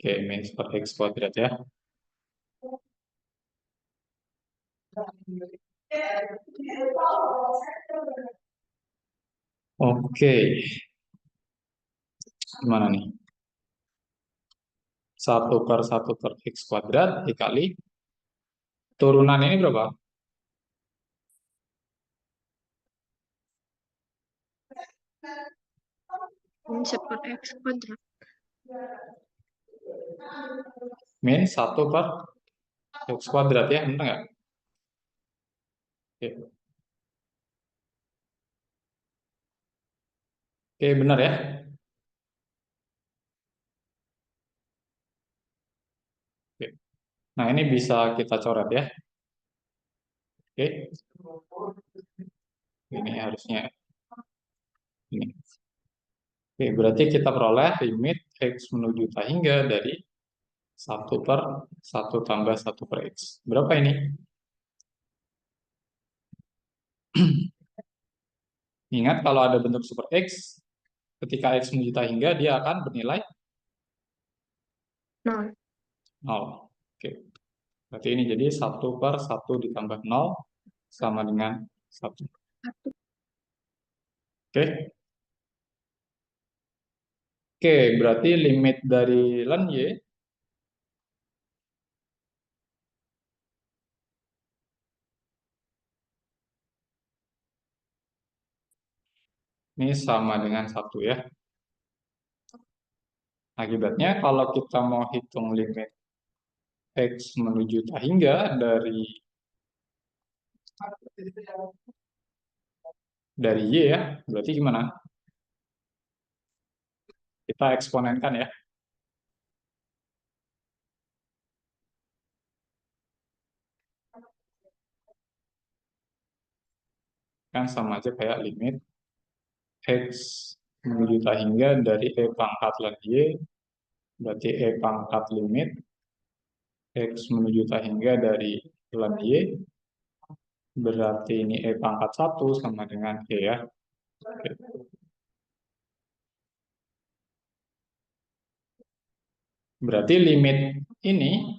Oke, min 1 per X kuadrat ya. Oke. Gimana nih? 1 per 1 per X kuadrat dikali turunan ini berapa? Min 1 X kuadrat. Min 1 per X kuadrat ya, benar nggak? Oke. Oke, benar ya. Oke. Nah, ini bisa kita coret ya. Oke. Ini harusnya ini. Oke, berarti kita peroleh limit X menuju tak hingga dari 1 per 1 tambah 1 per X. Berapa ini? Ingat kalau ada bentuk super X, ketika X menuju tak hingga, dia akan bernilai 0. 0. Oke. Berarti ini jadi 1 per 1 ditambah 0 sama dengan 1. Oke. Oke, berarti limit dari ln Y ini sama dengan 1 ya. Akibatnya kalau kita mau hitung limit X menuju tak hingga dari Y ya, berarti gimana? Kita eksponenkan ya. Kan sama aja kayak limit X menuju tak hingga dari E pangkat ln Y, berarti E pangkat limit X menuju tak hingga dari ln Y, berarti ini E pangkat 1 sama dengan E ya. Oke. Berarti limit ini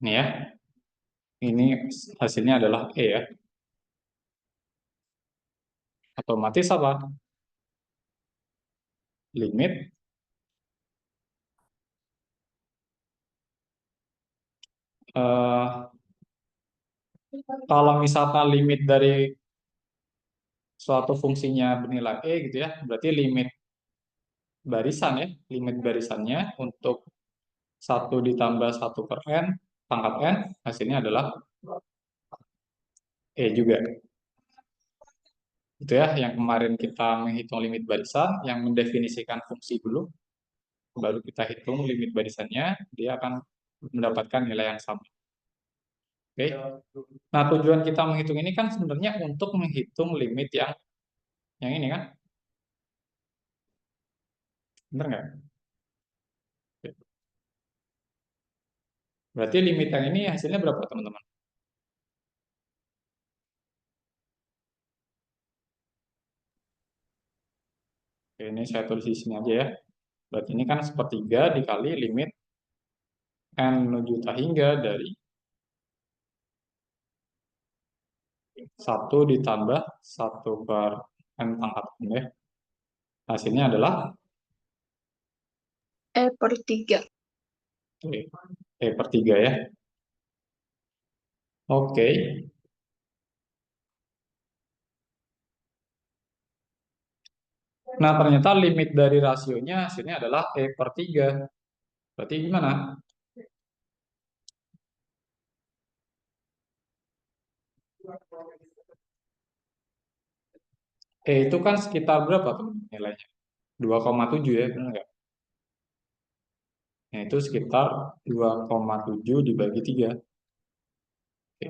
ini ya. Ini hasilnya adalah E ya. Otomatis apa? Limit kalau misalkan limit dari suatu fungsinya bernilai E gitu ya, berarti limit barisan ya, limit barisannya untuk 1 ditambah 1 per N pangkat N, hasilnya adalah E juga. Itu ya, yang kemarin kita menghitung limit barisan, yang mendefinisikan fungsi dulu, baru kita hitung limit barisannya, dia akan mendapatkan nilai yang sama. Oke. Nah, tujuan kita menghitung ini kan sebenarnya untuk menghitung limit yang ini kan, Bener nggak? Oke. Berarti limit yang ini hasilnya berapa, teman-teman? Oke, ini saya tulis di sini aja ya. Berarti ini kan sepertiga dikali limit n menuju tak hingga dari 1 ditambah 1 per n pangkat n ya. Hasilnya adalah E/3. E per 3 ya. Oke. Nah, ternyata limit dari rasionya hasilnya adalah E per 3. Berarti gimana? E itu kan sekitar berapa tuh nilainya? 2,7 ya, benar nggak? Nah, itu sekitar 2,7 dibagi 3. Oke.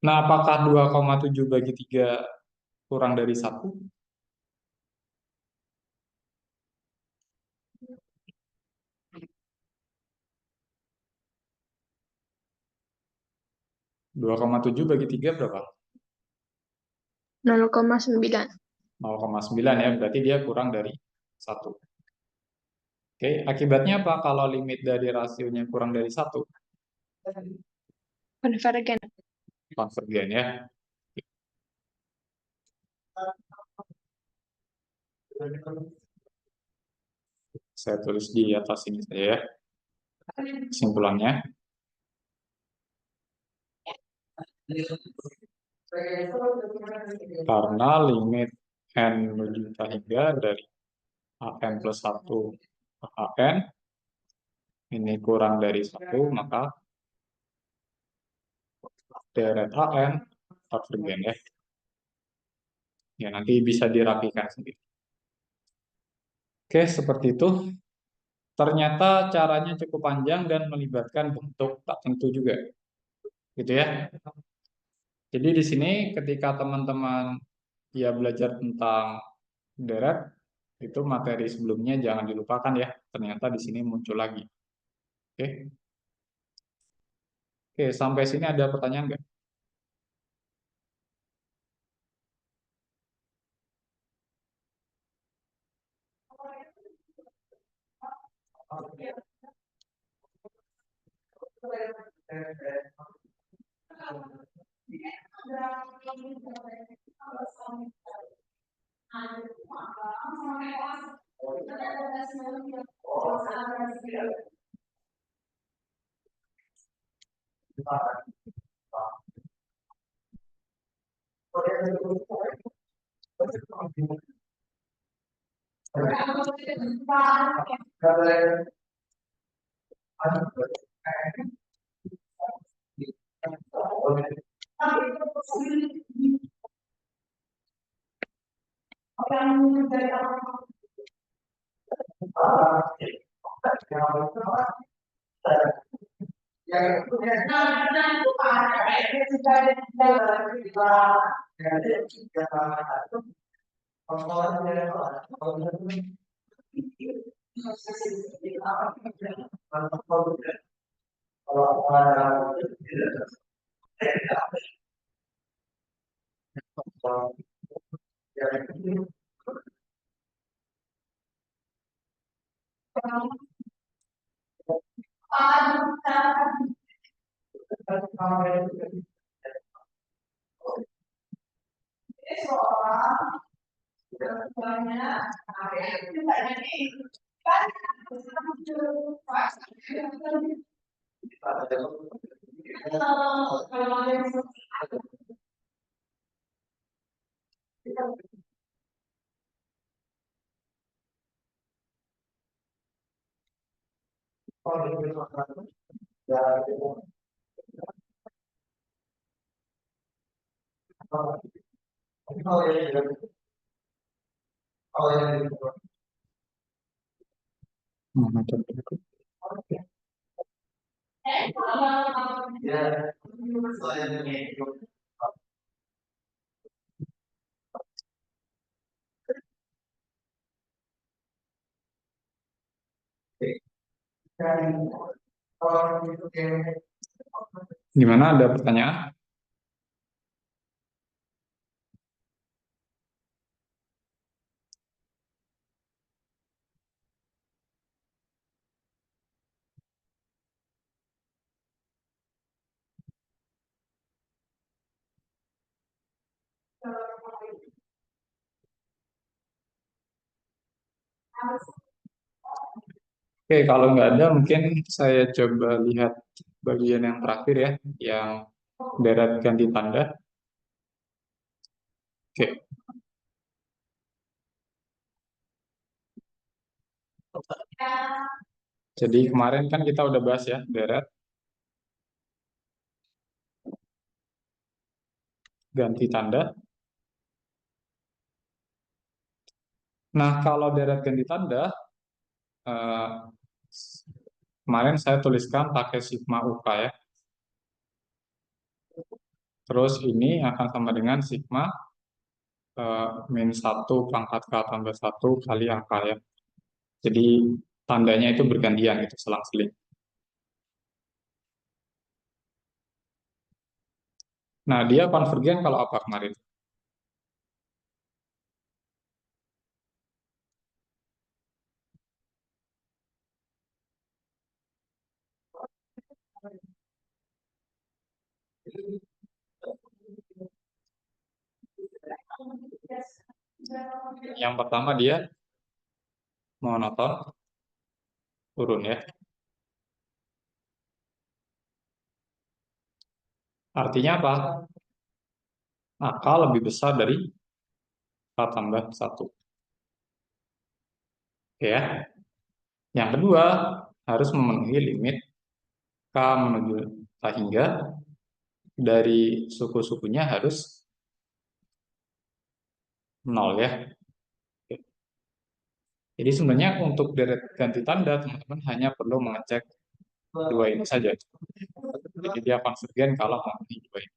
Nah, apakah 2,7 bagi 3 kurang dari 1? 2,7 bagi 3 berapa? 0,9. 0,9 ya, berarti dia kurang dari 1. Oke, akibatnya apa kalau limit dari rasionya kurang dari 1? Konvergen. Konvergen ya. Saya tulis di atas ini saja ya. Kesimpulannya. Karena limit n menuju tak hingga dari an plus 1 ke an ini kurang dari 1, maka deret an konvergen ya. Ya, nanti bisa dirapikan sendiri. Oke, seperti itu. Ternyata caranya cukup panjang dan melibatkan bentuk tak tentu juga. Gitu ya. Jadi di sini ketika teman-teman ya belajar tentang deret, itu materi sebelumnya jangan dilupakan ya. Ternyata di sini muncul lagi. Oke. Oke, sampai sini ada pertanyaan nggak? Metode berikut. Gimana, ada pertanyaan? Oke, kalau nggak ada, mungkin saya coba lihat bagian yang terakhir ya, yang deret ganti tanda. Oke, jadi kemarin kan kita udah bahas ya, deret ganti tanda. Nah, kalau deret ganti tanda, eh, kemarin saya tuliskan pakai sigma UK ya. Terus ini akan sama dengan sigma min 1 pangkat K tambah 1 kali angka ya. Jadi tandanya itu bergantian, itu selang-seling. Nah, dia konvergen kalau apa kemarin? Yang pertama dia monoton, turun ya. Artinya apa? Angka lebih besar dari K tambah 1. Oke ya. Yang kedua, harus memenuhi limit K menuju K hingga dari suku-sukunya harus 0 ya. Oke. Jadi sebenarnya untuk deret ganti tanda, teman-teman hanya perlu mengecek dua ini saja. Jadi dia konvergen kalau memenuhi dua ini.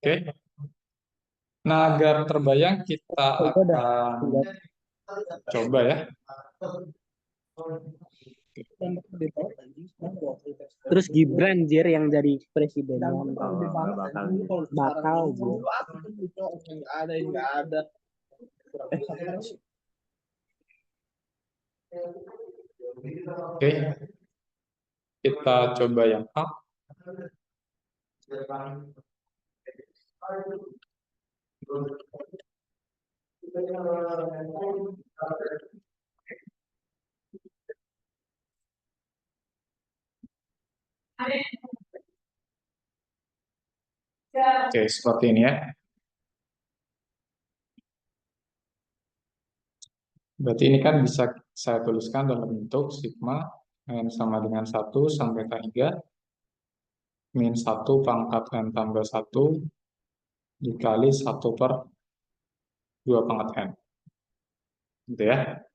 Oke. Nah, agar terbayang kita akan coba ya. Terus Gibran Jir yang jadi presiden. Bakal Jir. Oke. Kita coba yang A. Oke, seperti ini ya. Berarti ini kan bisa saya tuliskan dalam bentuk sigma n sama dengan 1 sampai K hingga min 1 pangkat n tambah 1 dikali 1 per 2 pangkat n. Gitu ya.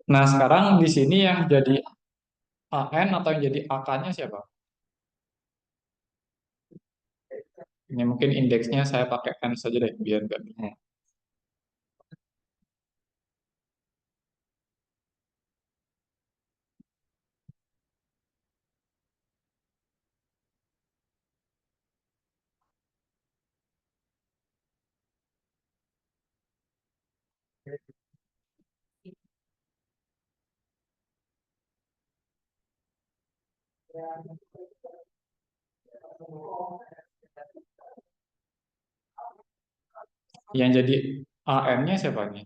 Nah, sekarang di sini yang jadi AN atau yang jadi AK-nya siapa? Ini mungkin indeksnya saya pakai N saja deh, biar nggak bingung. Yang jadi AN-nya siapa nih?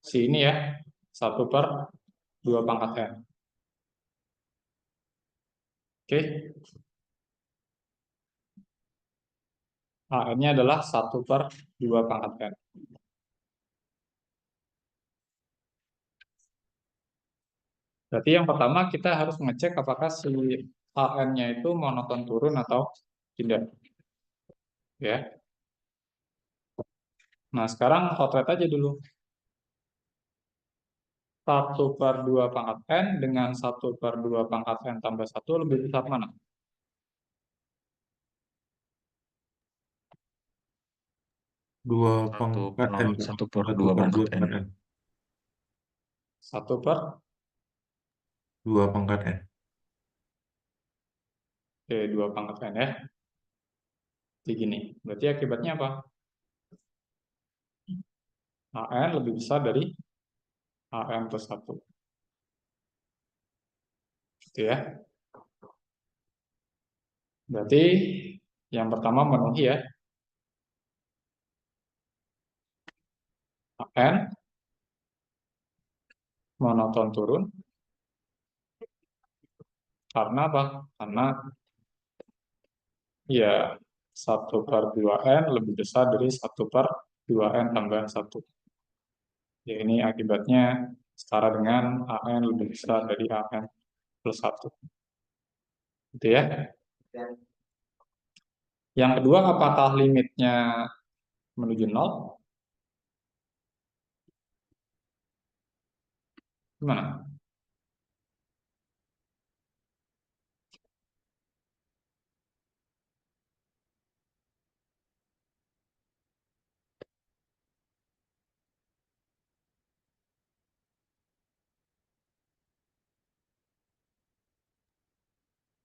Si ini ya, 1 per 2 pangkat N. Oke. AN-nya adalah 1 per 2 pangkat N. Berarti yang pertama kita harus mengecek apakah si AN-nya itu monoton turun atau tidak. Ya. Nah, sekarang potret aja dulu. 1 per 2 pangkat N dengan 1 per 2 pangkat N tambah 1 lebih besar mana? 2 Satu pangkat per N. 2 per 2 pangkat N. N. 1 per 2 pangkat N. 2 pangkat N ya. Jadi gini, berarti akibatnya apa? AN lebih besar dari AN plus 1. Gitu ya. Berarti yang pertama memenuhi ya. AN monoton turun. Karena apa? Karena ya 1 per 2N lebih besar dari 1 per 2N tambah 1. Ya ini akibatnya setara dengan AN lebih besar dari AN plus 1. Gitu ya. Yang kedua, apakah limitnya menuju 0? Gimana?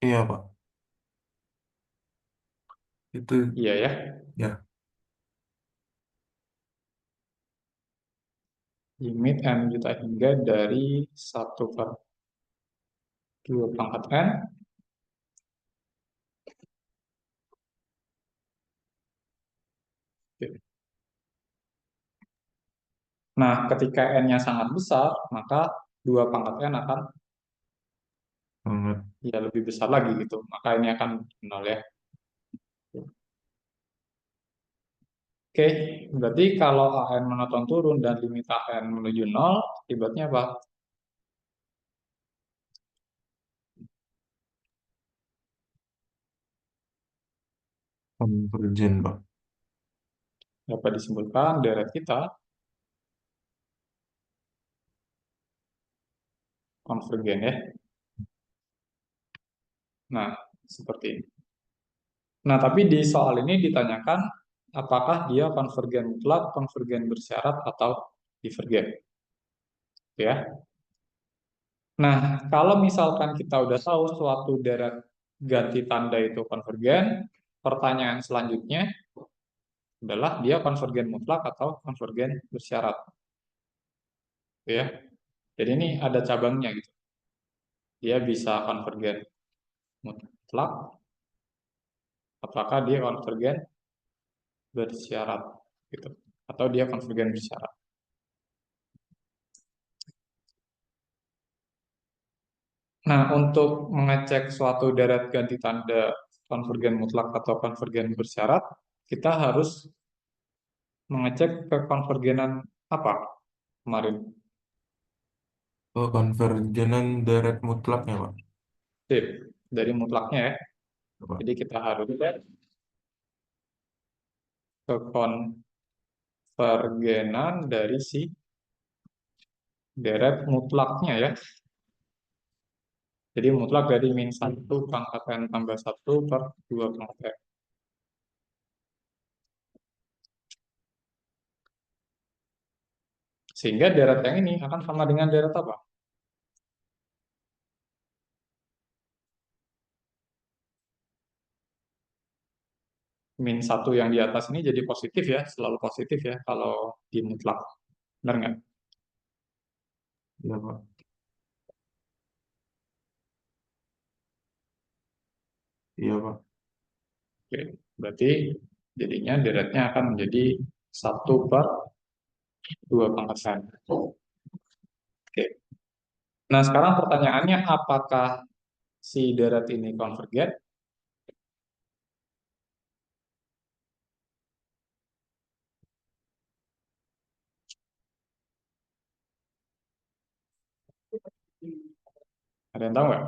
Iya, Pak. Itu Iya ya. ya. Limit N juta hingga dari 1 per 2 pangkat N. Nah, ketika N-nya sangat besar, maka 2 pangkat N akan Banget. ya lebih besar lagi gitu. Maka ini akan 0 ya. Oke, berarti kalau AN monoton turun dan limit AN menuju 0, akibatnya apa? Konvergen, Pak. Dapat disimpulkan deret kita konvergen ya. Nah, seperti ini. Nah, tapi di soal ini ditanyakan apakah dia konvergen mutlak, konvergen bersyarat, atau divergen. Ya. Nah, kalau misalkan kita udah tahu suatu deret ganti tanda itu konvergen, pertanyaan selanjutnya adalah dia konvergen mutlak atau konvergen bersyarat. Ya. Jadi ini ada cabangnya gitu. Dia bisa konvergen mutlak, apakah dia konvergen bersyarat gitu. Atau dia konvergen bersyarat. Nah, untuk mengecek suatu deret ganti tanda konvergen mutlak atau konvergen bersyarat, kita harus mengecek kekonvergenan apa kemarin. Oh, konvergenan deret mutlaknya, Pak. Sip, dari mutlaknya ya. Apa? Jadi kita harus cek kekonvergenan dari si deret mutlaknya ya. Jadi mutlak dari min 1 pangkat N tambah 1 per 2 pangkat N. Sehingga deret yang ini akan sama dengan deret apa? Min 1 yang di atas ini jadi positif ya, selalu positif ya kalau di mutlak. Benar nggak? Iya, Pak. Iya, Pak. Oke, berarti jadinya deretnya akan menjadi 1 per 2 pangkat N. Oke. Nah, sekarang pertanyaannya apakah si deret ini konvergen? Ada yang tahu nggak?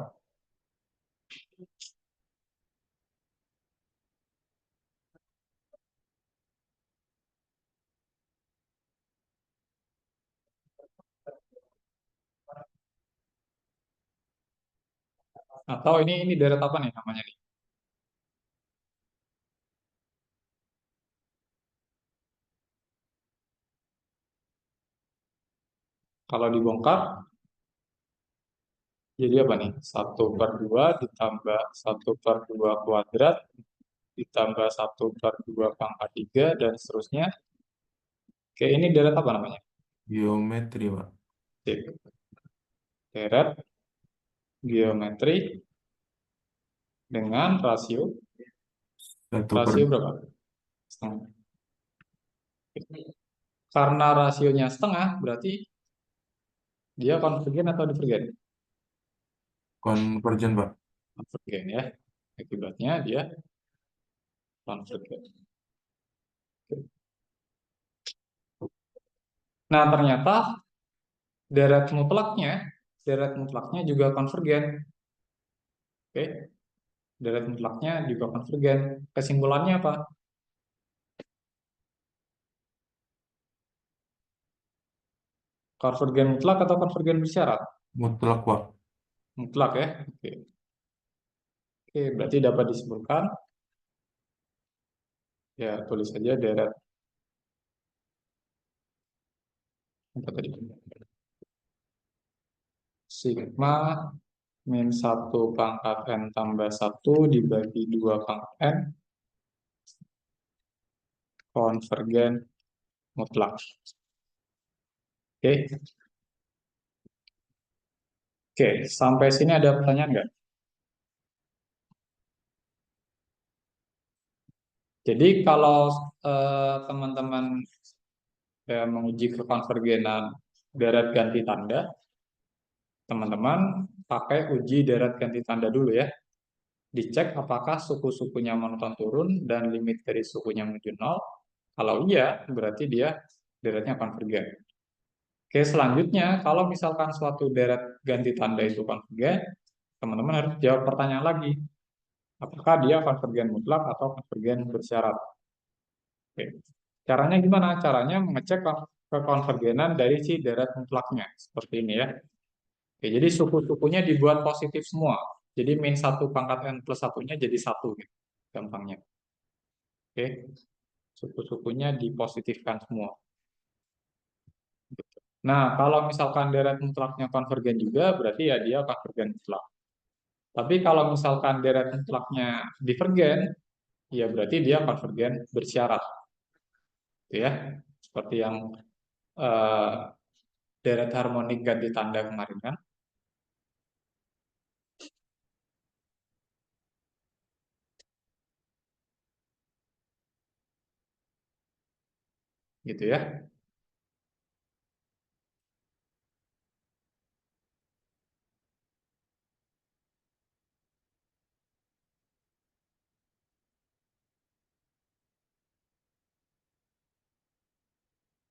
Atau ini deret apa nih namanya nih? Kalau dibongkar, jadi apa nih? 1/2 ditambah 1/2 kuadrat ditambah 1/2 pangkat 3 dan seterusnya. Oke, ini deret apa namanya? Geometri, Pak. Sip. Deret geometri dengan rasio Satu per berapa? Setengah. Karena rasionya setengah, berarti dia konvergen atau divergen? konvergen, Pak. Konvergen ya. Akibatnya dia konvergen. Nah, ternyata deret mutlaknya juga konvergen. Oke, deret mutlaknya juga konvergen. Kesimpulannya apa? Konvergen mutlak atau konvergen bersyarat? Mutlak, Pak. Mutlak ya. Oke. Oke, berarti dapat disimpulkan. Ya, tulis saja deret. Apa tadi? Sigma min 1 pangkat N tambah 1 dibagi 2 pangkat N konvergen mutlak. Oke. Oke, sampai sini ada pertanyaan nggak? Jadi kalau teman-teman menguji kekonvergenan deret ganti tanda, teman-teman pakai uji deret ganti tanda dulu ya. Dicek apakah suku-sukunya monoton turun dan limit dari sukunya menuju 0. Kalau iya, berarti dia deretnya konvergen. Oke, selanjutnya kalau misalkan suatu deret ganti tanda itu konvergen, teman-teman harus jawab pertanyaan lagi. Apakah dia konvergen mutlak atau konvergen bersyarat? Oke. Caranya gimana? Caranya mengecek kekonvergenan dari si deret mutlaknya. Seperti ini ya. Oke, jadi suku-sukunya dibuat positif semua. Jadi min 1 pangkat N plus 1-nya jadi 1 gitu. Gampangnya. Oke. Suku-sukunya dipositifkan semua. Gitu. Nah, kalau misalkan deret mutlaknya konvergen juga, berarti ya dia konvergen mutlak. Tapi kalau misalkan deret mutlaknya divergen, ya berarti dia konvergen bersyarat. Gitu ya. Seperti yang eh, deret harmonik ganti tanda kemarin kan. Gitu ya.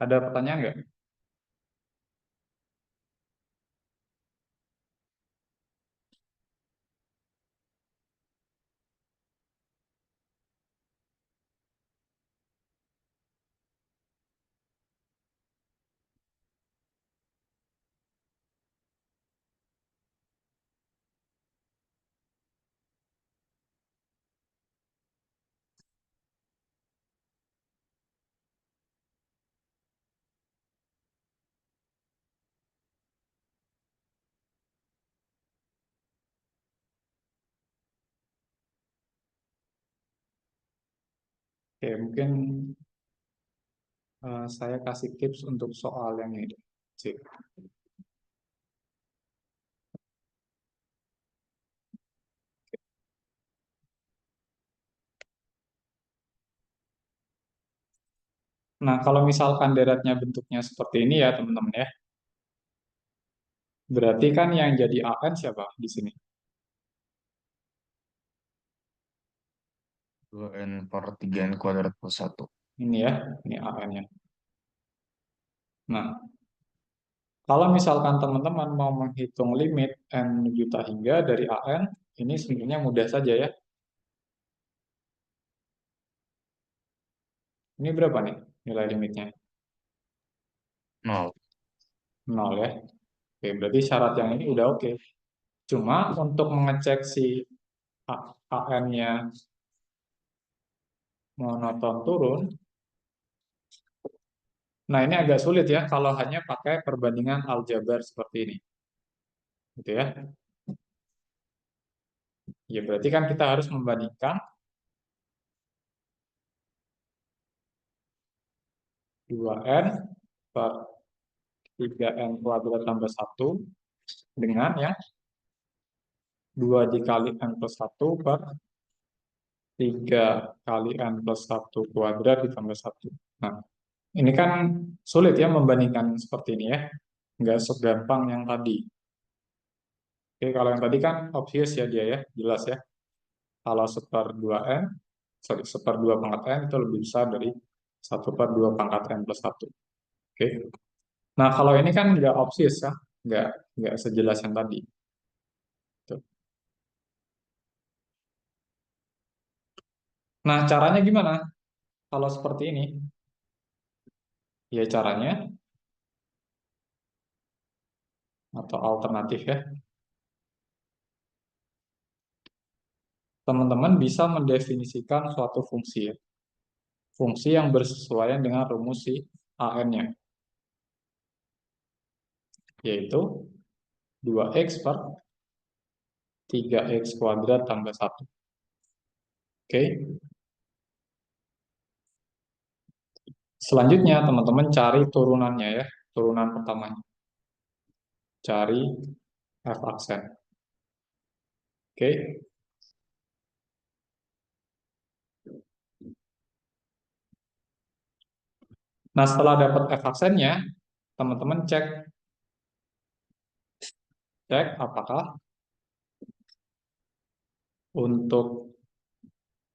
Ada pertanyaan nggak? Oke, mungkin saya kasih tips untuk soal yang ini. Cik. Nah, kalau misalkan deretnya bentuknya seperti ini ya, teman-teman ya. Berarti kan yang jadi AN siapa di sini? 2N per 3N kuadrat plus 1. Ini ya, ini AN-nya. Nah, kalau misalkan teman-teman mau menghitung limit N juta hingga dari AN, ini sebenarnya mudah saja ya. Ini berapa nih nilai limitnya? 0. 0 ya. Oke, berarti syarat yang ini udah oke. Cuma untuk mengecek si AN-nya monoton turun, Nah, ini agak sulit ya kalau hanya pakai perbandingan aljabar seperti ini. Gitu ya. Ya, berarti kan kita harus membandingkan 2n per 3n kuadrat tambah 1 dengan yang 2 dikali n plus 1 per 3 kali n plus 1 kuadrat ditambah 1. Nah, ini kan sulit ya membandingkan seperti ini ya. Nggak segampang yang tadi. Oke, kalau yang tadi kan obvious ya dia ya, jelas ya. Kalau seper 2n, sorry, seper 2 pangkat n itu lebih besar dari 1 per 2 pangkat n plus 1. Oke. Nah, kalau ini kan nggak obvious ya, nggak sejelas yang tadi. Tuh. Nah, caranya gimana? Kalau seperti ini, ya caranya, atau alternatif ya, teman-teman bisa mendefinisikan suatu fungsi ya. Fungsi yang bersesuaian dengan rumus si an-nya, yaitu 2x per 3x kuadrat tambah 1. Oke. Selanjutnya, teman-teman cari turunannya ya, turunan pertamanya. Cari f aksen. Oke. Nah, setelah dapat f aksennya, teman-teman cek apakah untuk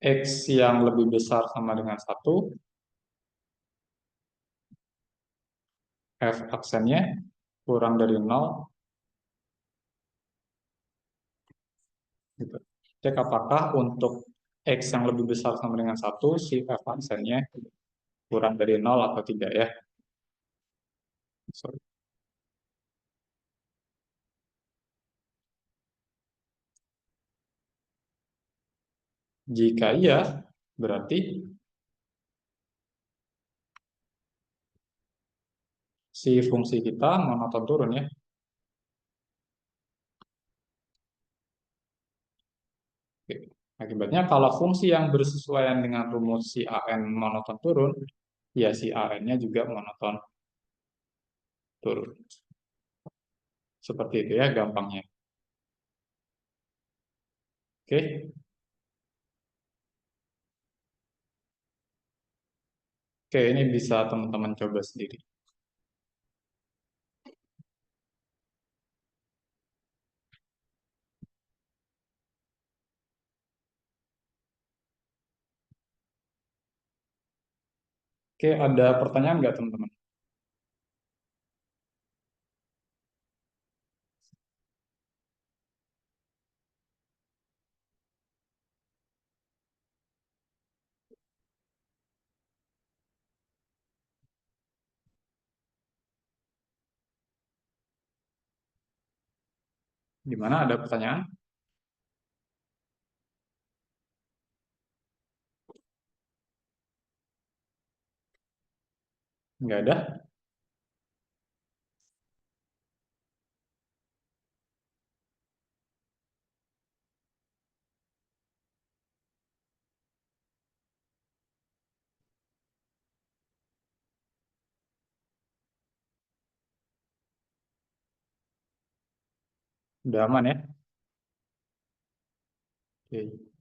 x yang lebih besar sama dengan 1, f aksennya kurang dari 0, gitu. Cek apakah untuk x yang lebih besar sama dengan 1, si f aksennya kurang dari 0 atau tidak ya. Sorry. Jika iya, berarti si fungsi kita monoton turun ya. Oke. Akibatnya kalau fungsi yang bersesuaian dengan rumus si an monoton turun, ya si an-nya juga monoton turun. Seperti itu ya gampangnya. Oke. Oke, ini bisa teman-teman coba sendiri. Oke, ada pertanyaan nggak teman-teman? Gimana, ada pertanyaan? Nggak ada? Udah aman ya? Oke.